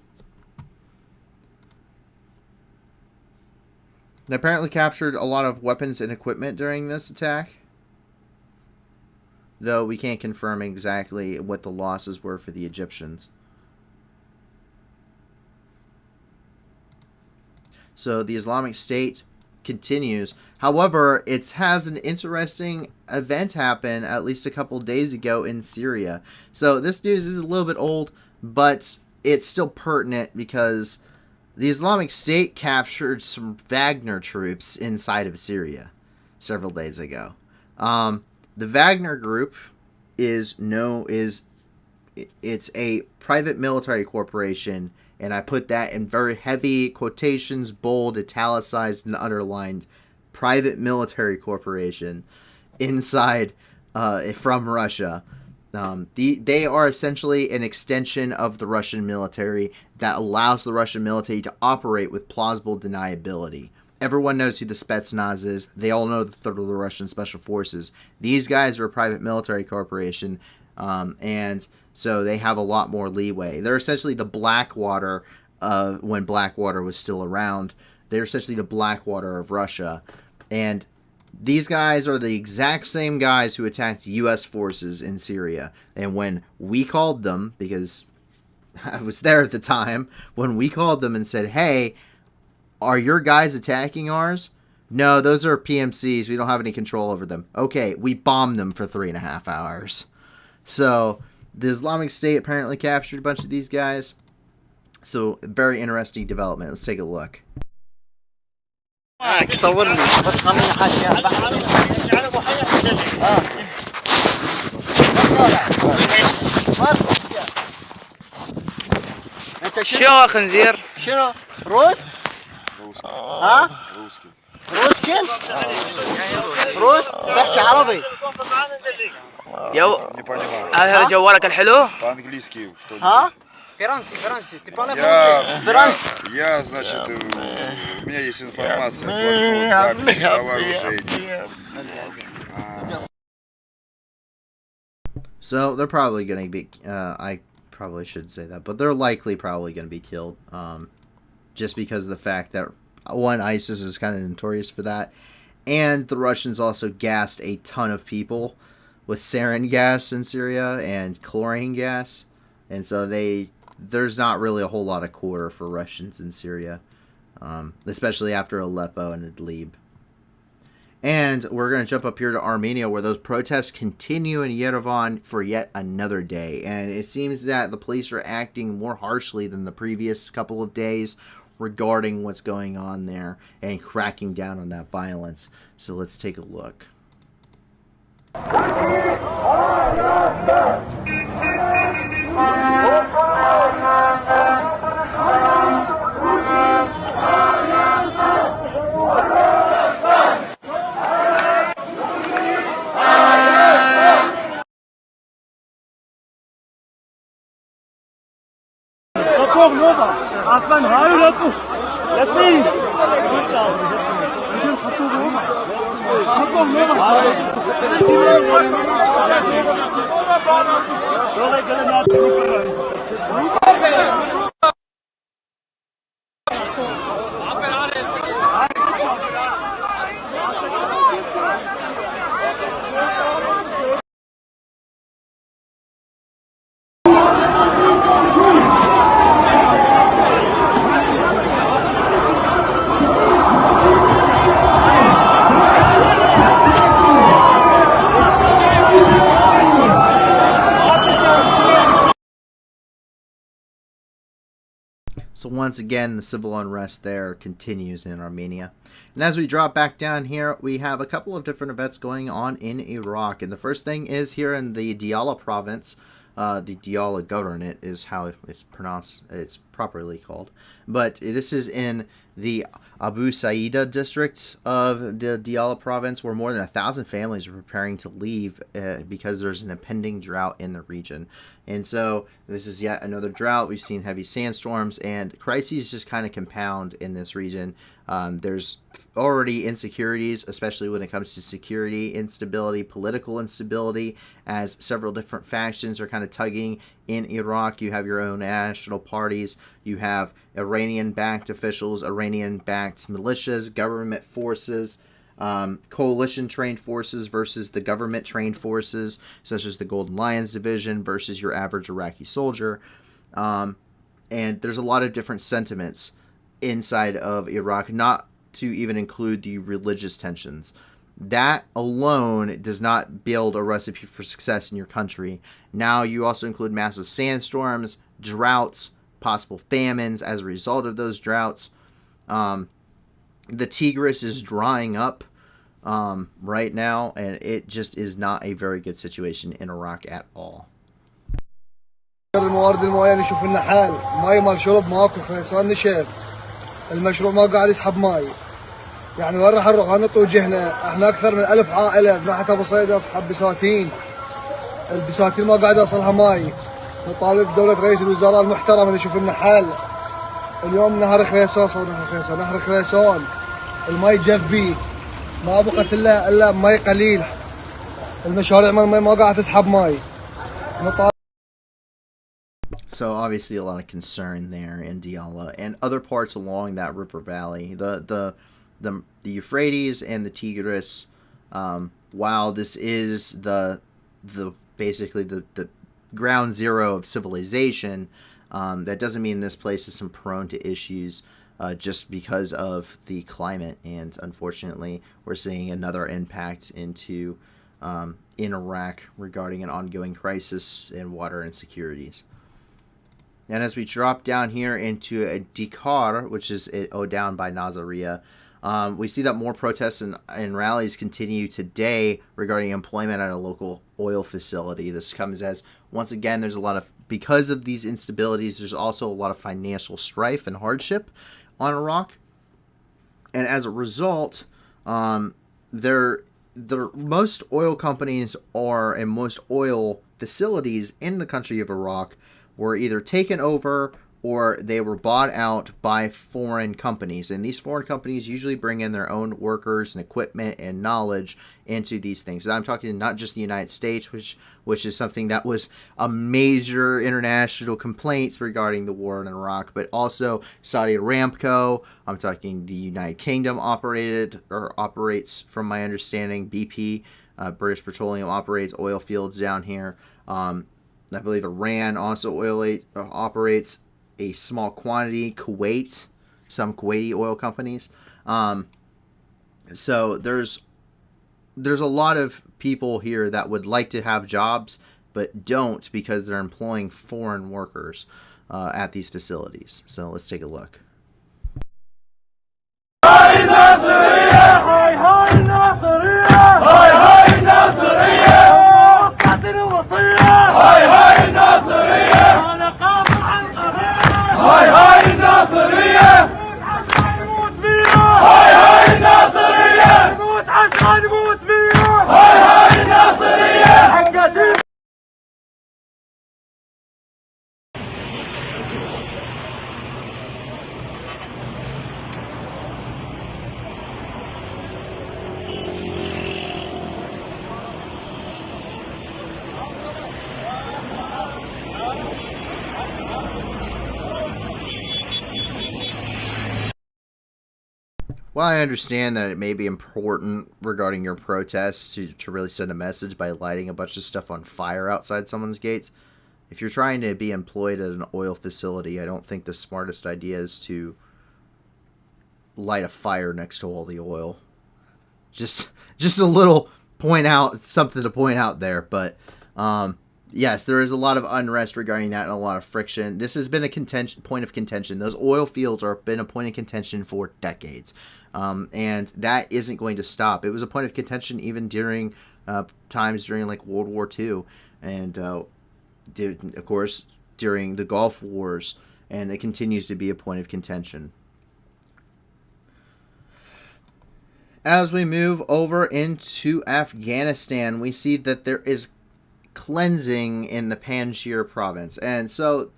They apparently captured a lot of weapons and equipment during this attack, though we can't confirm exactly what the losses were for the Egyptians. So the Islamic State continues. However, it has an interesting event happen at least a couple days ago in Syria. So this news is a little bit old, but it's still pertinent because the Islamic State captured some Wagner troops inside of Syria several days ago. The Wagner group it's a private military corporation, and I put that in very heavy quotations, bold, italicized, and underlined. Private military corporation inside from Russia. They are essentially an extension of the Russian military that allows the Russian military to operate with plausible deniability. Everyone knows who the Spetsnaz is. They all know the Russian Special Forces. These guys are a private military corporation, and so they have a lot more leeway. They're essentially the Blackwater when Blackwater was still around. They're essentially the Blackwater of Russia. And these guys are the exact same guys who attacked U.S. forces in Syria. And when we called them, because I was there at the time, when we called them and said, hey, are your guys attacking ours? No, those are PMCs. We don't have any control over them. Okay, we bombed them for 3.5 hours. So the Islamic State apparently captured a bunch of these guys. So very interesting development. Let's take a look. صورني بس خليني حاجة شو يا خنزير؟ شنو؟ روس؟ ها؟ روسكي؟ روس؟ تحكي عربي؟ هذا جوالك الحلو؟ ها؟ Франции, ты Я, значит, у меня есть информация по вооружению. So they're probably going to be, I probably shouldn't say that, but they're likely probably going to be killed, just because of the fact that, one, ISIS is kind of notorious for that, and the Russians also gassed a ton of people with sarin gas in Syria and chlorine gas, and so there's not really a whole lot of quarter for Russians in Syria, especially after Aleppo and Idlib. And we're going to jump up here to Armenia, where those protests continue in Yerevan for yet another day. And it seems that the police are acting more harshly than the previous couple of days regarding what's going on there and cracking down on that violence. So let's take a look. اصلا هاي لكم ياسين So once again, the civil unrest there continues in Armenia. And as we drop back down here, we have a couple of different events going on in Iraq. And the first thing is here in the Diyala province. The Diyala Governorate is how it's pronounced. It's properly called. But this is in the Abu Saida district of the Diyala province, where more than 1,000 families are preparing to leave because there's an impending drought in the region. And so this is yet another drought. We've seen heavy sandstorms, and crises just kind of compound in this region. There's already insecurities, especially when it comes to security instability, political instability, as several different factions are kind of tugging in Iraq. You have your own national parties. You have Iranian-backed officials, Iranian-backed militias, government forces, coalition-trained forces versus the government-trained forces, such as the Golden Lions Division versus your average Iraqi soldier. And there's a lot of different sentiments inside of Iraq, not to even include the religious tensions. That alone does not build a recipe for success in your country. Now you also include massive sandstorms, droughts, possible famines as a result of those droughts. The Tigris is drying up right now, and it just is not a very good situation in Iraq at all. الموارد المائية نشوف لنا حال، ماي مال شرب ماكو، فصار نشف، المشروع ما قاعد يسحب ماي، يعني وين راح نروح؟ هنط وجهنا، احنا اكثر من 1000 عائله من ناحيه ابو صيد اصحاب بساتين، البساتين ما قاعد يوصلها ماي. نطالب دوله رئيس الوزراء المحترم انه يشوف لنا حل. اليوم نهر خريسون نهر خريسون الماي جذبي، ما بقت الا ماي قليل، المشاريع ما قاعد تسحب ماي. So obviously a lot of concern there in Diyala and other parts along that river valley. The Euphrates and the Tigris, while this is the basically the ground zero of civilization, that doesn't mean this place isn't prone to issues just because of the climate. And unfortunately, we're seeing another impact into in Iraq regarding an ongoing crisis in water insecurities. And as we drop down here into Dikar, which is down by Nazariya, we see that more protests and rallies continue today regarding employment at a local oil facility. This comes as, once again, there's a lot of, because of these instabilities, there's also a lot of financial strife and hardship on Iraq. And as a result, most oil companies and most oil facilities in the country of Iraq were either taken over or they were bought out by foreign companies. And these foreign companies usually bring in their own workers and equipment and knowledge into these things. And I'm talking not just the United States, which is something that was a major international complaints regarding the war in Iraq, but also Saudi Aramco. I'm talking the United Kingdom operates, from my understanding. BP, British Petroleum, operates oil fields down here. I believe Iran also operates a small quantity. Kuwait, some Kuwaiti oil companies. So there's a lot of people here that would like to have jobs but don't because they're employing foreign workers at these facilities. So let's take a look. While I understand that it may be important regarding your protests to really send a message by lighting a bunch of stuff on fire outside someone's gates, if you're trying to be employed at an oil facility, I don't think the smartest idea is to light a fire next to all the oil. Just a little something to point out there. But yes, there is a lot of unrest regarding that and a lot of friction. This has been a point of contention. Those oil fields have been a point of contention for decades. And that isn't going to stop. It was a point of contention even during times during like World War II and of course during the Gulf Wars, and it continues to be a point of contention. As we move over into Afghanistan, we see that there is cleansing in the Panjshir province. And so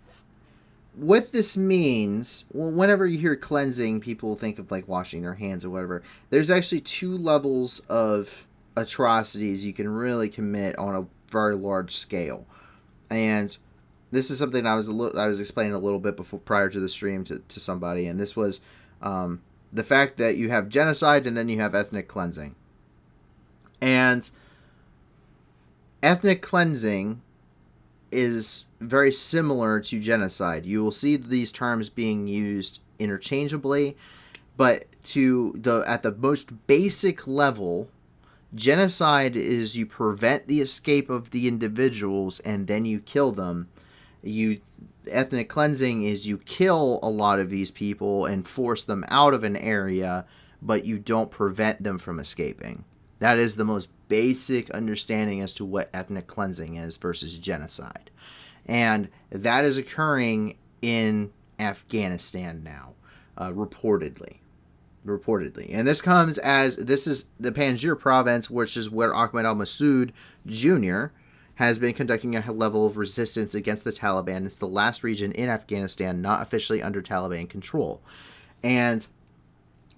what this means, well, whenever you hear cleansing, people think of like washing their hands or whatever. There's actually two levels of atrocities you can really commit on a very large scale. And this is something I was explaining a little bit prior to the stream to somebody, and this was the fact that you have genocide and then you have ethnic cleansing. And ethnic cleansing is very similar to genocide. You will see these terms being used interchangeably, but at the most basic level, genocide is you prevent the escape of the individuals and then you kill them. Ethnic cleansing is you kill a lot of these people and force them out of an area, but you don't prevent them from escaping. That is the most basic understanding as to what ethnic cleansing is versus genocide. And that is occurring in Afghanistan now, reportedly. reportedly. And this comes as this is the Panjshir province, which is where Ahmed al-Massoud Jr. has been conducting a level of resistance against the Taliban. It's the last region in Afghanistan not officially under Taliban control. And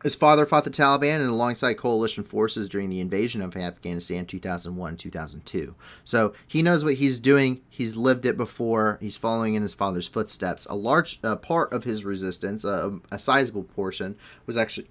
his father fought the Taliban and alongside coalition forces during the invasion of Afghanistan in 2001-2002. So he knows what he's doing. He's lived it before. He's following in his father's footsteps. A large part of his resistance, a sizable portion, was actually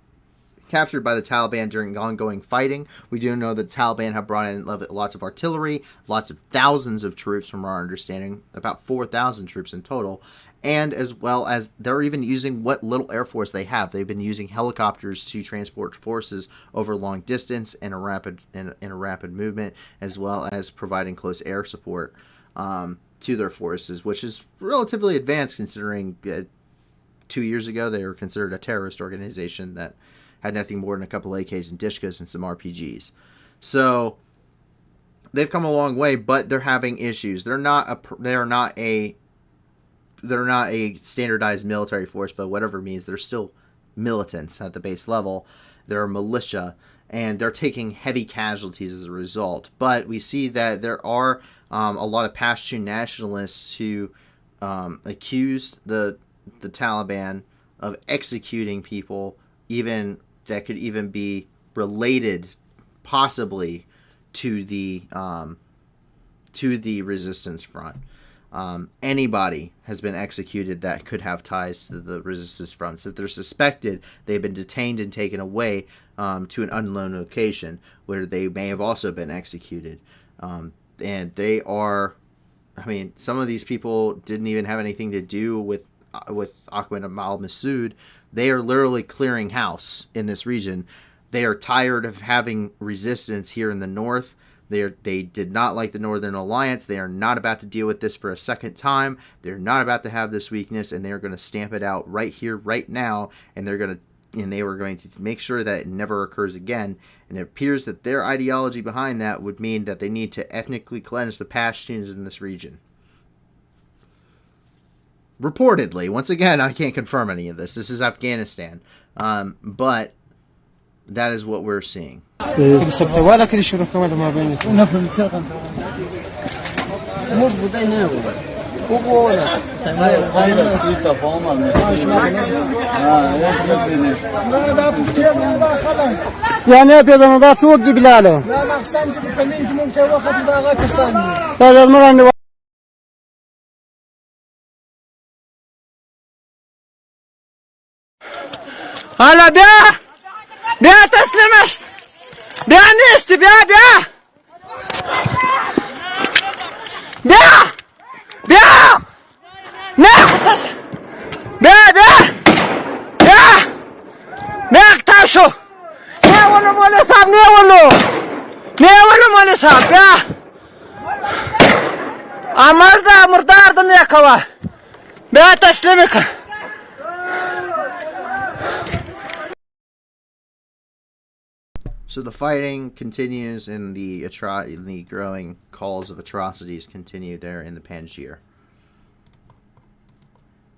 captured by the Taliban during ongoing fighting. We do know that the Taliban have brought in lots of artillery, lots of thousands of troops from our understanding, about 4,000 troops in total. And as well as they're even using what little air force they have. They've been using helicopters to transport forces over long distance in a rapid movement, as well as providing close air support to their forces, which is relatively advanced considering 2 years ago they were considered a terrorist organization that had nothing more than a couple AKs and Dishkas and some RPGs. So they've come a long way, but they're having issues. They're not a standardized military force, but whatever it means, they're still militants at the base level. They're a militia, and they're taking heavy casualties as a result. But we see that there are a lot of Pashtun nationalists who accused the Taliban of executing people, even that could even be related, possibly, to the resistance front. Anybody has been executed that could have ties to the resistance front. So if they're suspected, they've been detained and taken away to an unknown location where they may have also been executed. And they are, I mean, some of these people didn't even have anything to do with Ahmed al-Massoud. They are literally clearing house in this region. They are tired of having resistance here in the north. They did not like the Northern Alliance. They are not about to deal with this for a second time. They're not about to have this weakness, and they are going to stamp it out right here, right now. And they were going to make sure that it never occurs again. And it appears that their ideology behind that would mean that they need to ethnically cleanse the Pashtuns in this region. Reportedly, once again, I can't confirm any of this. This is Afghanistan, but that is what we're seeing. هلا بيا تسلمشت بيا نست بيا ناخدش بيا اقتاشو ناولو مولي صاحب ناولو مولي صاحب بيا مردار دم يكوا بيا تسلمك. So the fighting continues, and the growing calls of atrocities continue there in the Panjshir.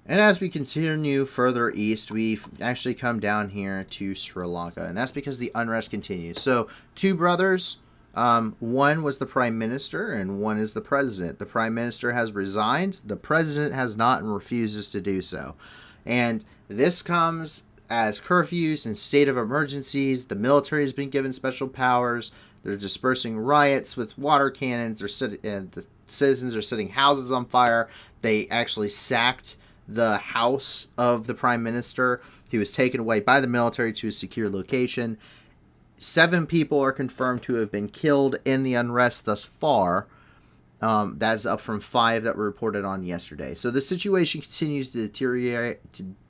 And as we continue further east, we've actually come down here to Sri Lanka, and that's because the unrest continues. So two brothers, one was the prime minister, and one is the president. The prime minister has resigned. The president has not and refuses to do so. And this comes as curfews and state of emergencies. The military has been given special powers. They're dispersing riots with water cannons. The citizens are setting houses on fire. They actually sacked the house of the prime minister. He was taken away by the military to a secure location. 7 people are confirmed to have been killed in the unrest thus far. That's up from 5 that were reported on yesterday. So the situation continues to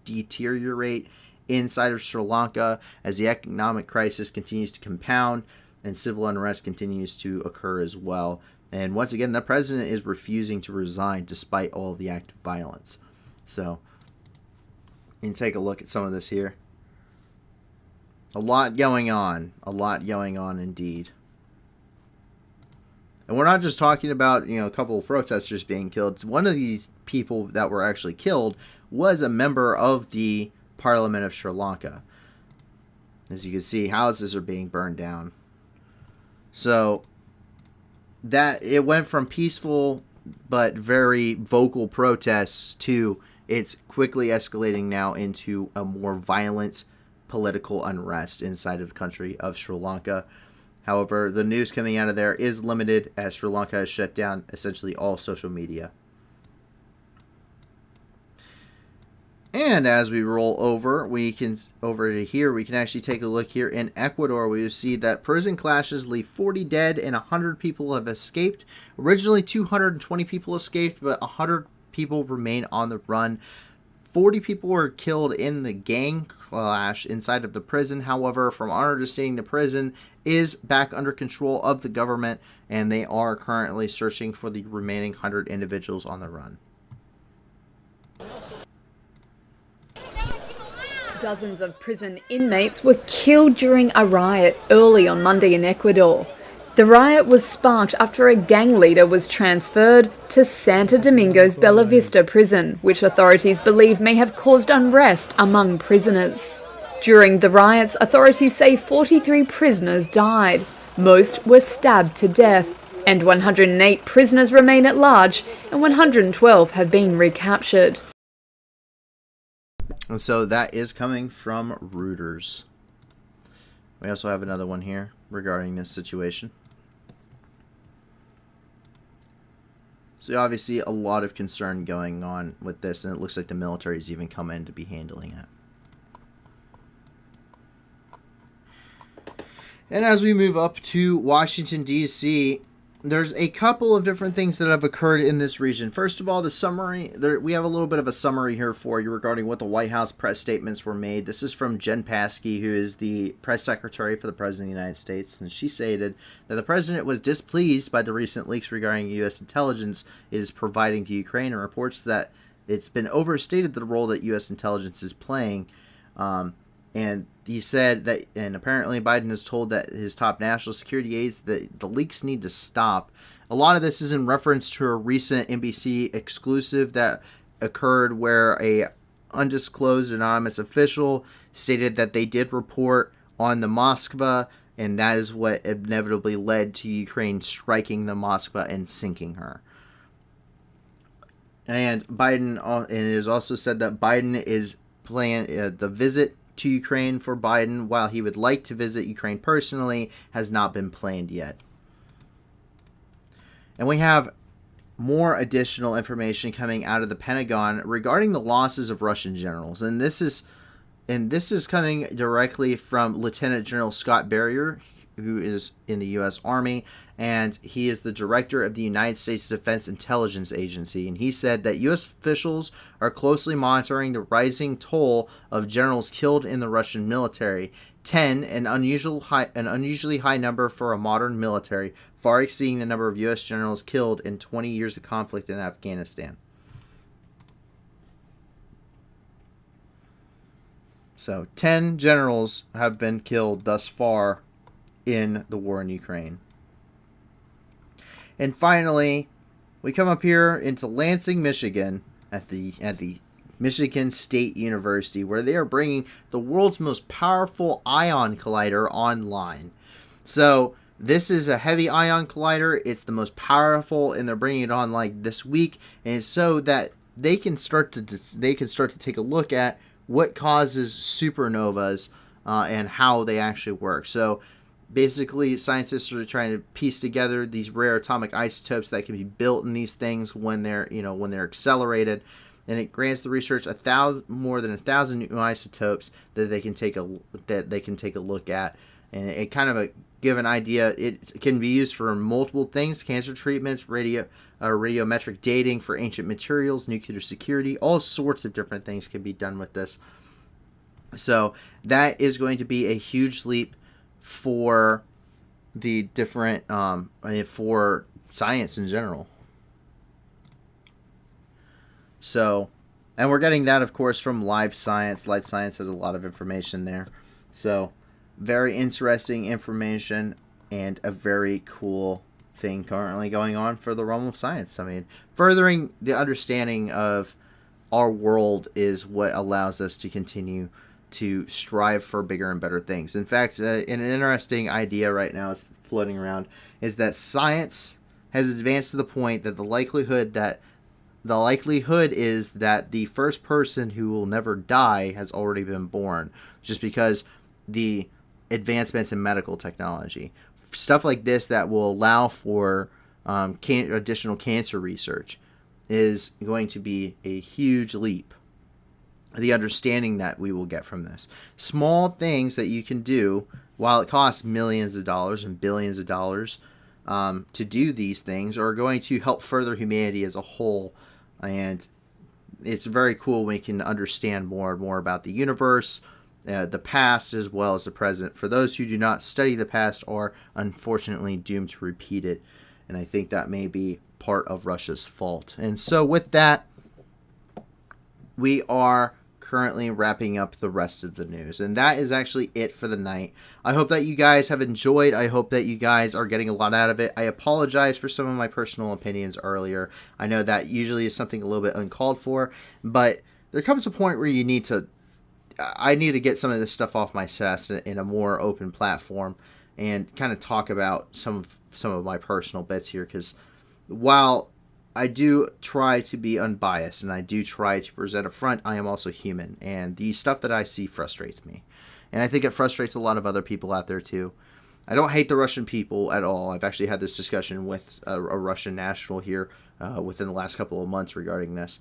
deteriorate inside of Sri Lanka as the economic crisis continues to compound and civil unrest continues to occur as well. And once again, the president is refusing to resign despite all of the active violence. So, you can take a look at some of this here. A lot going on indeed. And we're not just talking about, a couple of protesters being killed. One of these people that were actually killed was a member of the Parliament of Sri Lanka. As you can see, houses are being burned down. So that it went from peaceful but very vocal protests to it's quickly escalating now into a more violent political unrest inside of the country of Sri Lanka. However, the news coming out of there is limited as Sri Lanka has shut down essentially all social media. And as we roll over, over to here, we can actually take a look here in Ecuador. We see that prison clashes leave 40 dead and 100 people have escaped. Originally, 220 people escaped, but 100 people remain on the run. 40 people were killed in the gang clash inside of the prison. However, from our understanding, the prison is back under control of the government, and they are currently searching for the remaining 100 individuals on the run. Dozens of prison inmates were killed during a riot early on Monday in Ecuador. The riot was sparked after a gang leader was transferred to Santo Domingo's Bella Vista prison, which authorities believe may have caused unrest among prisoners. During the riots, authorities say 43 prisoners died. Most were stabbed to death, and 108 prisoners remain at large, and 112 have been recaptured. And so that is coming from Reuters. We also have another one here regarding this situation. So obviously a lot of concern going on with this, and it looks like the military's even come in to be handling it. And as we move up to Washington, D.C., there's a couple of different things that have occurred in this region. First of all, the summary. We have a little bit of a summary here for you regarding what the White House press statements were made. This is from Jen Psaki, who is the press secretary for the President of the United States. And she stated that the President was displeased by the recent leaks regarding U.S. intelligence it is providing to Ukraine, and reports that it's been overstated the role that U.S. intelligence is playing. And he said that, and apparently Biden has told that his top national security aides that the leaks need to stop. A lot of this is in reference to a recent NBC exclusive that occurred where a undisclosed anonymous official stated that they did report on the Moskva, and that is what inevitably led to Ukraine striking the Moskva and sinking her. And Biden, and it is also said that Biden is planning the visit to Ukraine for Biden, while he would like to visit Ukraine personally, has not been planned yet. And we have more additional information coming out of the Pentagon regarding the losses of Russian generals, and this is coming directly from Lieutenant General Scott Barrier, who is in the U.S. Army, and he is the director of the United States Defense Intelligence Agency. And he said that U.S. officials are closely monitoring the rising toll of generals killed in the Russian military. 10, an unusually high number for a modern military, far exceeding the number of U.S. generals killed in 20 years of conflict in Afghanistan. So 10 generals have been killed thus far in the war in Ukraine. And finally, we come up here into Lansing, Michigan, at the Michigan State University, where they are bringing the world's most powerful ion collider online. So this is a heavy ion collider. It's the most powerful, and they're bringing it on like this week, and it's so that they can start to take a look at what causes supernovas and how they actually work. So basically, scientists are trying to piece together these rare atomic isotopes that can be built in these things when they're accelerated, and it grants the research more than 1,000 new isotopes that they can take a look at, and it kind of give an idea. It can be used for multiple things: cancer treatments, radiometric dating for ancient materials, nuclear security, all sorts of different things can be done with this. So that is going to be a huge leap for the different for science in general. So, and we're getting that, of course, from Live Science. Live Science has a lot of information there. So, very interesting information and a very cool thing currently going on for the realm of science. I mean, furthering the understanding of our world is what allows us to continue to strive for bigger and better things. In fact, an interesting idea right now is floating around is that science has advanced to the point that the likelihood is that the first person who will never die has already been born, just because the advancements in medical technology, stuff like this that will allow for additional cancer research, is going to be a huge leap. The understanding that we will get from this, small things that you can do, while it costs millions of dollars and billions of dollars to do these things, are going to help further humanity as a whole. And it's very cool when we can understand more and more about the universe, the past as well as the present. For those who do not study the past are unfortunately doomed to repeat it. And I think that may be part of Russia's fault. And so with that, we are currently wrapping up the rest of the news. And that is actually it for the night. I hope that you guys have enjoyed. I hope that you guys are getting a lot out of it. I apologize for some of my personal opinions earlier. I know that usually is something a little bit uncalled for, but there comes a point where I need to get some of this stuff off my chest in a more open platform and kind of talk about some of my personal bits here, because while I do try to be unbiased and I do try to present a front, I am also human, and the stuff that I see frustrates me. And I think it frustrates a lot of other people out there too. I don't hate the Russian people at all. I've actually had this discussion with a Russian national here within the last couple of months regarding this.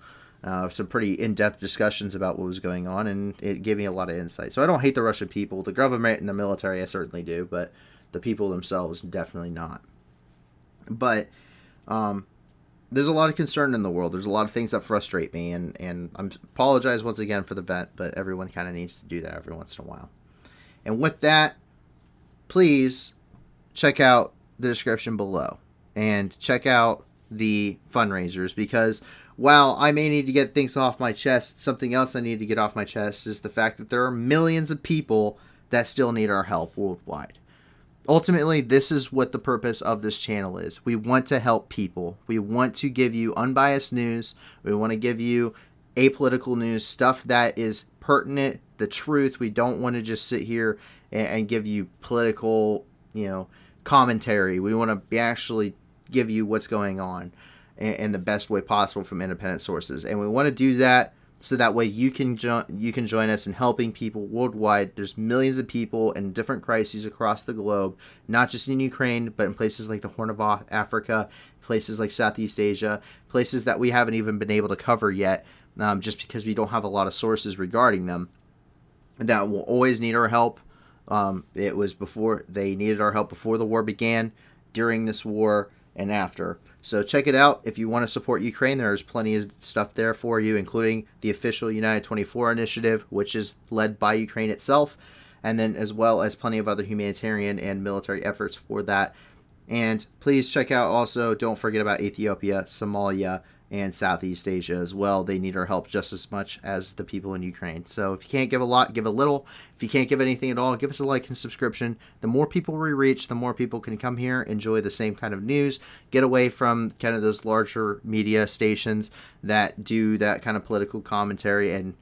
Some pretty in-depth discussions about what was going on, and it gave me a lot of insight. So I don't hate the Russian people. The government and the military I certainly do, but the people themselves definitely not. But there's a lot of concern in the world. There's a lot of things that frustrate me, and I apologize once again for the vent, but everyone kind of needs to do that every once in a while. And with that, please check out the description below and check out the fundraisers, because while I may need to get things off my chest, something else I need to get off my chest is the fact that there are millions of people that still need our help worldwide. Ultimately, this is what the purpose of this channel is. We want to help people. We want to give you unbiased news. We want to give you apolitical news, stuff that is pertinent, the truth. We don't want to just sit here and give you political, commentary. We want to actually give you what's going on in the best way possible from independent sources. And we want to do that so that way you can join us in helping people worldwide. There's millions of people in different crises across the globe, not just in Ukraine, but in places like the Horn of Africa, places like Southeast Asia, places that we haven't even been able to cover yet, just because we don't have a lot of sources regarding them, that will always need our help. It was before they needed our help before the war began, during this war, and after. So check it out. If you want to support Ukraine, there's plenty of stuff there for you, including the official United 24 initiative, which is led by Ukraine itself, and then as well as plenty of other humanitarian and military efforts for that. And please check out also, don't forget about Ethiopia, Somalia, and Southeast Asia as well. They need our help just as much as the people in Ukraine. So if you can't give a lot, give a little. If you can't give anything at all, give us a like and subscription. The more people we reach, the more people can come here, enjoy the same kind of news, get away from kind of those larger media stations that do that kind of political commentary and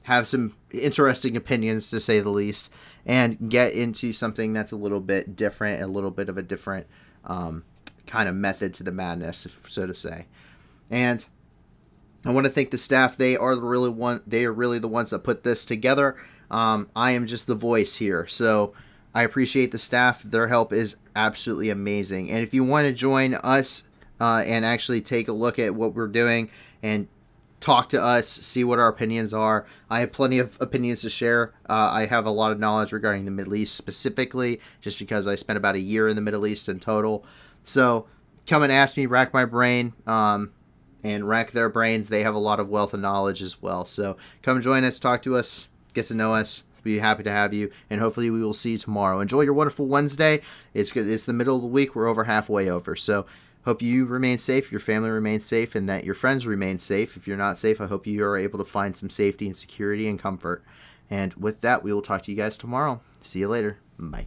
have some interesting opinions, to say the least, and get into something that's a little bit different, a little bit of a different kind of method to the madness, so to say. And I want to thank the staff. They are really the ones that put this together. I am just the voice here. So I appreciate the staff. Their help is absolutely amazing. And if you want to join us and actually take a look at what we're doing and talk to us, see what our opinions are, I have plenty of opinions to share. I have a lot of knowledge regarding the Middle East specifically, just because I spent about a year in the Middle East in total. So come and ask me, rack my brain, and rack their brains. They have a lot of wealth of knowledge as well. So come join us, talk to us, get to know us. Be happy to have you, and hopefully we will see you tomorrow. Enjoy your wonderful Wednesday. It's good. It's the middle of the week. We're over halfway over. So hope you remain safe, your family remains safe, and that your friends remain safe. If you're not safe, I hope you are able to find some safety and security and comfort. And with that, we will talk to you guys tomorrow. See you later. Bye.